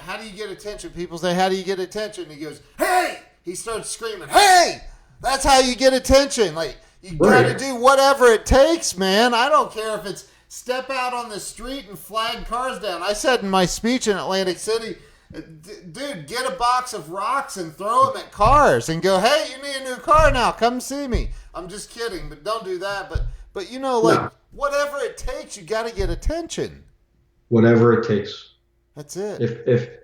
how do you get attention? People say, how do you get attention? And he goes, hey! He starts screaming, hey! That's how you get attention. Like, you got to do whatever it takes, man. I don't care if it's step out on the street and flag cars down. I said in my speech in Atlantic City, dude, get a box of rocks and throw them at cars and go, hey, you need a new car now. Come see me. I'm just kidding, but don't do that. But whatever it takes, you got to get attention. Whatever it takes. That's it.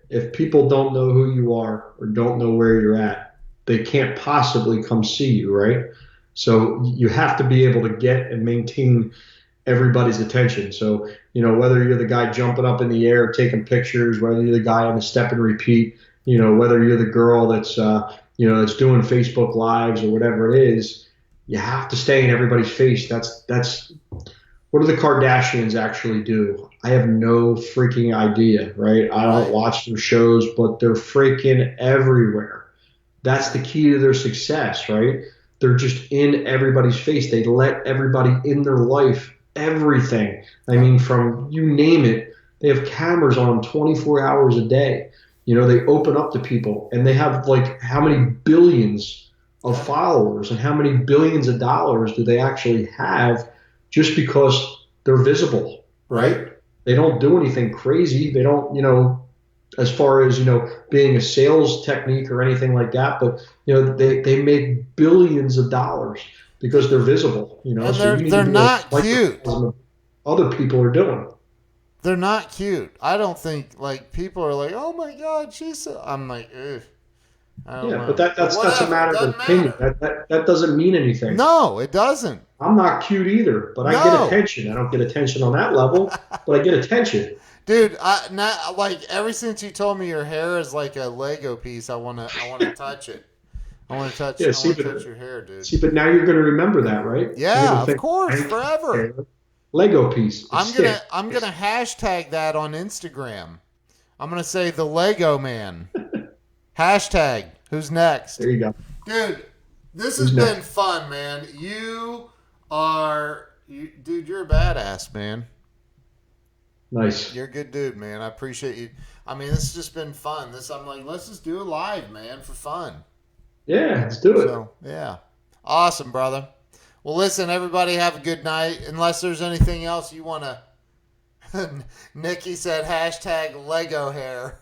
If people don't know who you are or don't know where you're at, they can't possibly come see you, right? So you have to be able to get and maintain everybody's attention. So, whether you're the guy jumping up in the air, taking pictures, whether you're the guy on the step and repeat, whether you're the girl that's, that's doing Facebook Lives or whatever it is, you have to stay in everybody's face. That's what do the Kardashians actually do? I have no freaking idea, right? I don't watch their shows, but they're freaking everywhere. That's the key to their success, right? They're just in everybody's face. They let everybody in their life, everything. I mean, from you name it, they have cameras on them 24 hours a day. They open up to people, and they have like how many billions of followers and how many billions of dollars do they actually have just because they're visible, right? They don't do anything crazy. They don't, as far as, being a sales technique or anything like that, but, they make billions of dollars because they're visible, And so they're not cute. Other people are doing. They're not cute. I don't think, people are like, oh my God, she's so, I'm like, ugh. I don't know. But that's a matter of opinion. That doesn't mean anything. No, it doesn't. I'm not cute either, but I get attention. I don't get attention on that level, but I get attention. Dude, ever since you told me your hair is like a Lego piece, I wanna touch it. I want to touch. Touch your hair, dude. See, but now you're going to remember that, right? Yeah, of course, forever. Lego piece. I'm gonna hashtag that on Instagram. I'm gonna say the Lego man. Hashtag. Who's next? There you go, dude. This has been fun, man. You're a badass, man. Nice. You're a good dude, man. I appreciate you. I mean, this has just been fun. I'm like, let's just do it live, man, for fun. Yeah, let's do it. So, yeah. Awesome, brother. Well, listen, everybody have a good night. Unless there's anything else you want to... Nikki said hashtag Lego hair.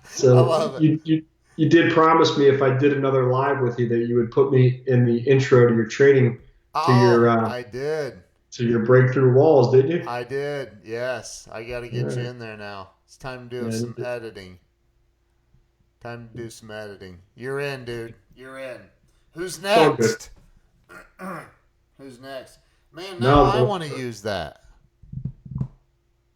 So I love it. You did promise me if I did another live with you that you would put me in the intro to your training I did. To your breakthrough walls, did you? I did, yes. I got to get you in there now. It's time to do some editing. You're in, dude. You're in. Who's next? Who's next? Man, I want to use that.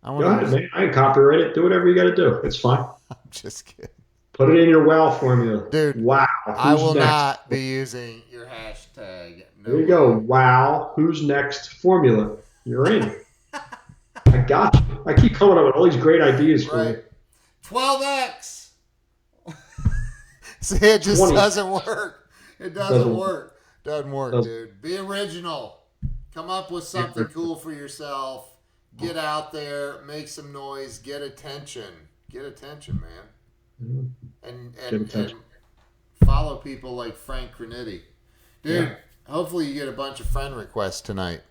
Go ahead, man. I can copyright it. Do whatever you got to do. It's fine. I'm just kidding. Put it in your WOW formula. Dude, wow. I will not be using your hashtag. No there you go. Wow. Who's next formula? You're in. I got you. I keep coming up with all these great ideas for you. 12X. See, it just 20. Doesn't work. It doesn't work. Doesn't work, dude. Be original. Come up with something cool for yourself. Get out there. Make some noise. Get attention. Get attention, man. And follow people like Frank Crinite. Dude, hopefully you get a bunch of friend requests tonight.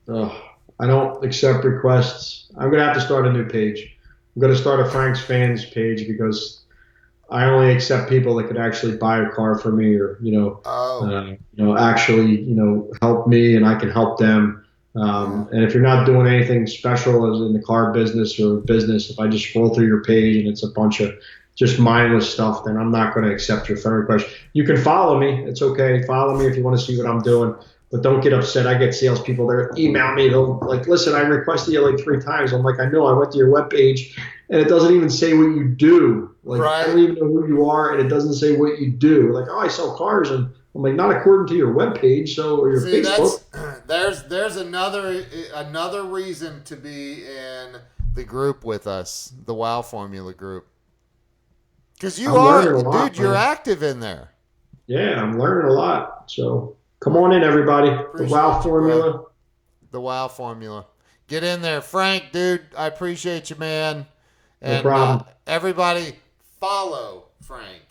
I don't accept requests. I'm going to have to start a new page. I'm going to start a Frank's Fans page because I only accept people that could actually buy a car for me or, actually, help me and I can help them. And if you're not doing anything special as in the car business or business, if I just scroll through your page and it's a bunch of just mindless stuff, then I'm not going to accept your friend request. You can follow me. It's okay. Follow me if you want to see what I'm doing. But don't get upset. I get salespeople that email me. They'll like, listen, I requested you like 3 times. I'm like, I know. I went to your webpage, and it doesn't even say what you do. Like, I don't even know who you are, and it doesn't say what you do. Like, oh, I sell cars, and I'm like, not according to your webpage, or your Facebook. There's another reason to be in the group with us, the WOW Formula group. Because you're active in there. Yeah, I'm learning a lot. So Come on in, everybody. Appreciate The WOW you, formula. bro. The WOW formula. Get in there. Frank, dude, I appreciate you, man. And No problem. everybody follow Frank.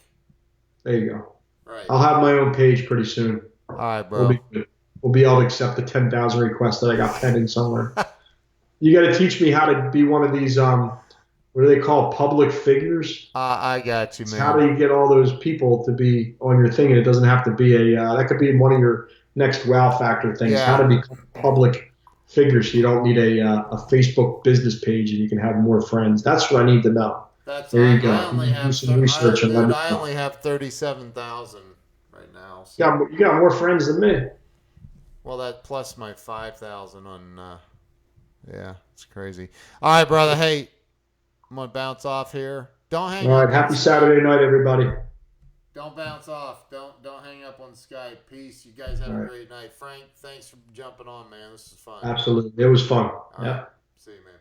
There you go. Right. I'll have my own page pretty soon. All right, bro. We'll be able to accept the 10,000 requests that I got pending somewhere. You got to teach me how to be one of these, what do they call public figures? I got you, man. How do you get all those people to be on your thing? And it doesn't have to be that could be one of your next wow factor things. Yeah. How to become a public figure so you don't need a Facebook business page and you can have more friends. That's what I need to know. There you go. I only have some research and let me know. I only have 37,000 right now. So. You got more friends than me. Well, that plus my 5,000 on. Yeah, it's crazy. All right, brother. Hey, I'm gonna bounce off here. Don't hang. All right. Happy Saturday night, everybody. Don't bounce off. Don't hang up on Skype. Peace. You guys have a great night. Frank, thanks for jumping on, man. This is fun. Absolutely. It was fun. All right. See you, man.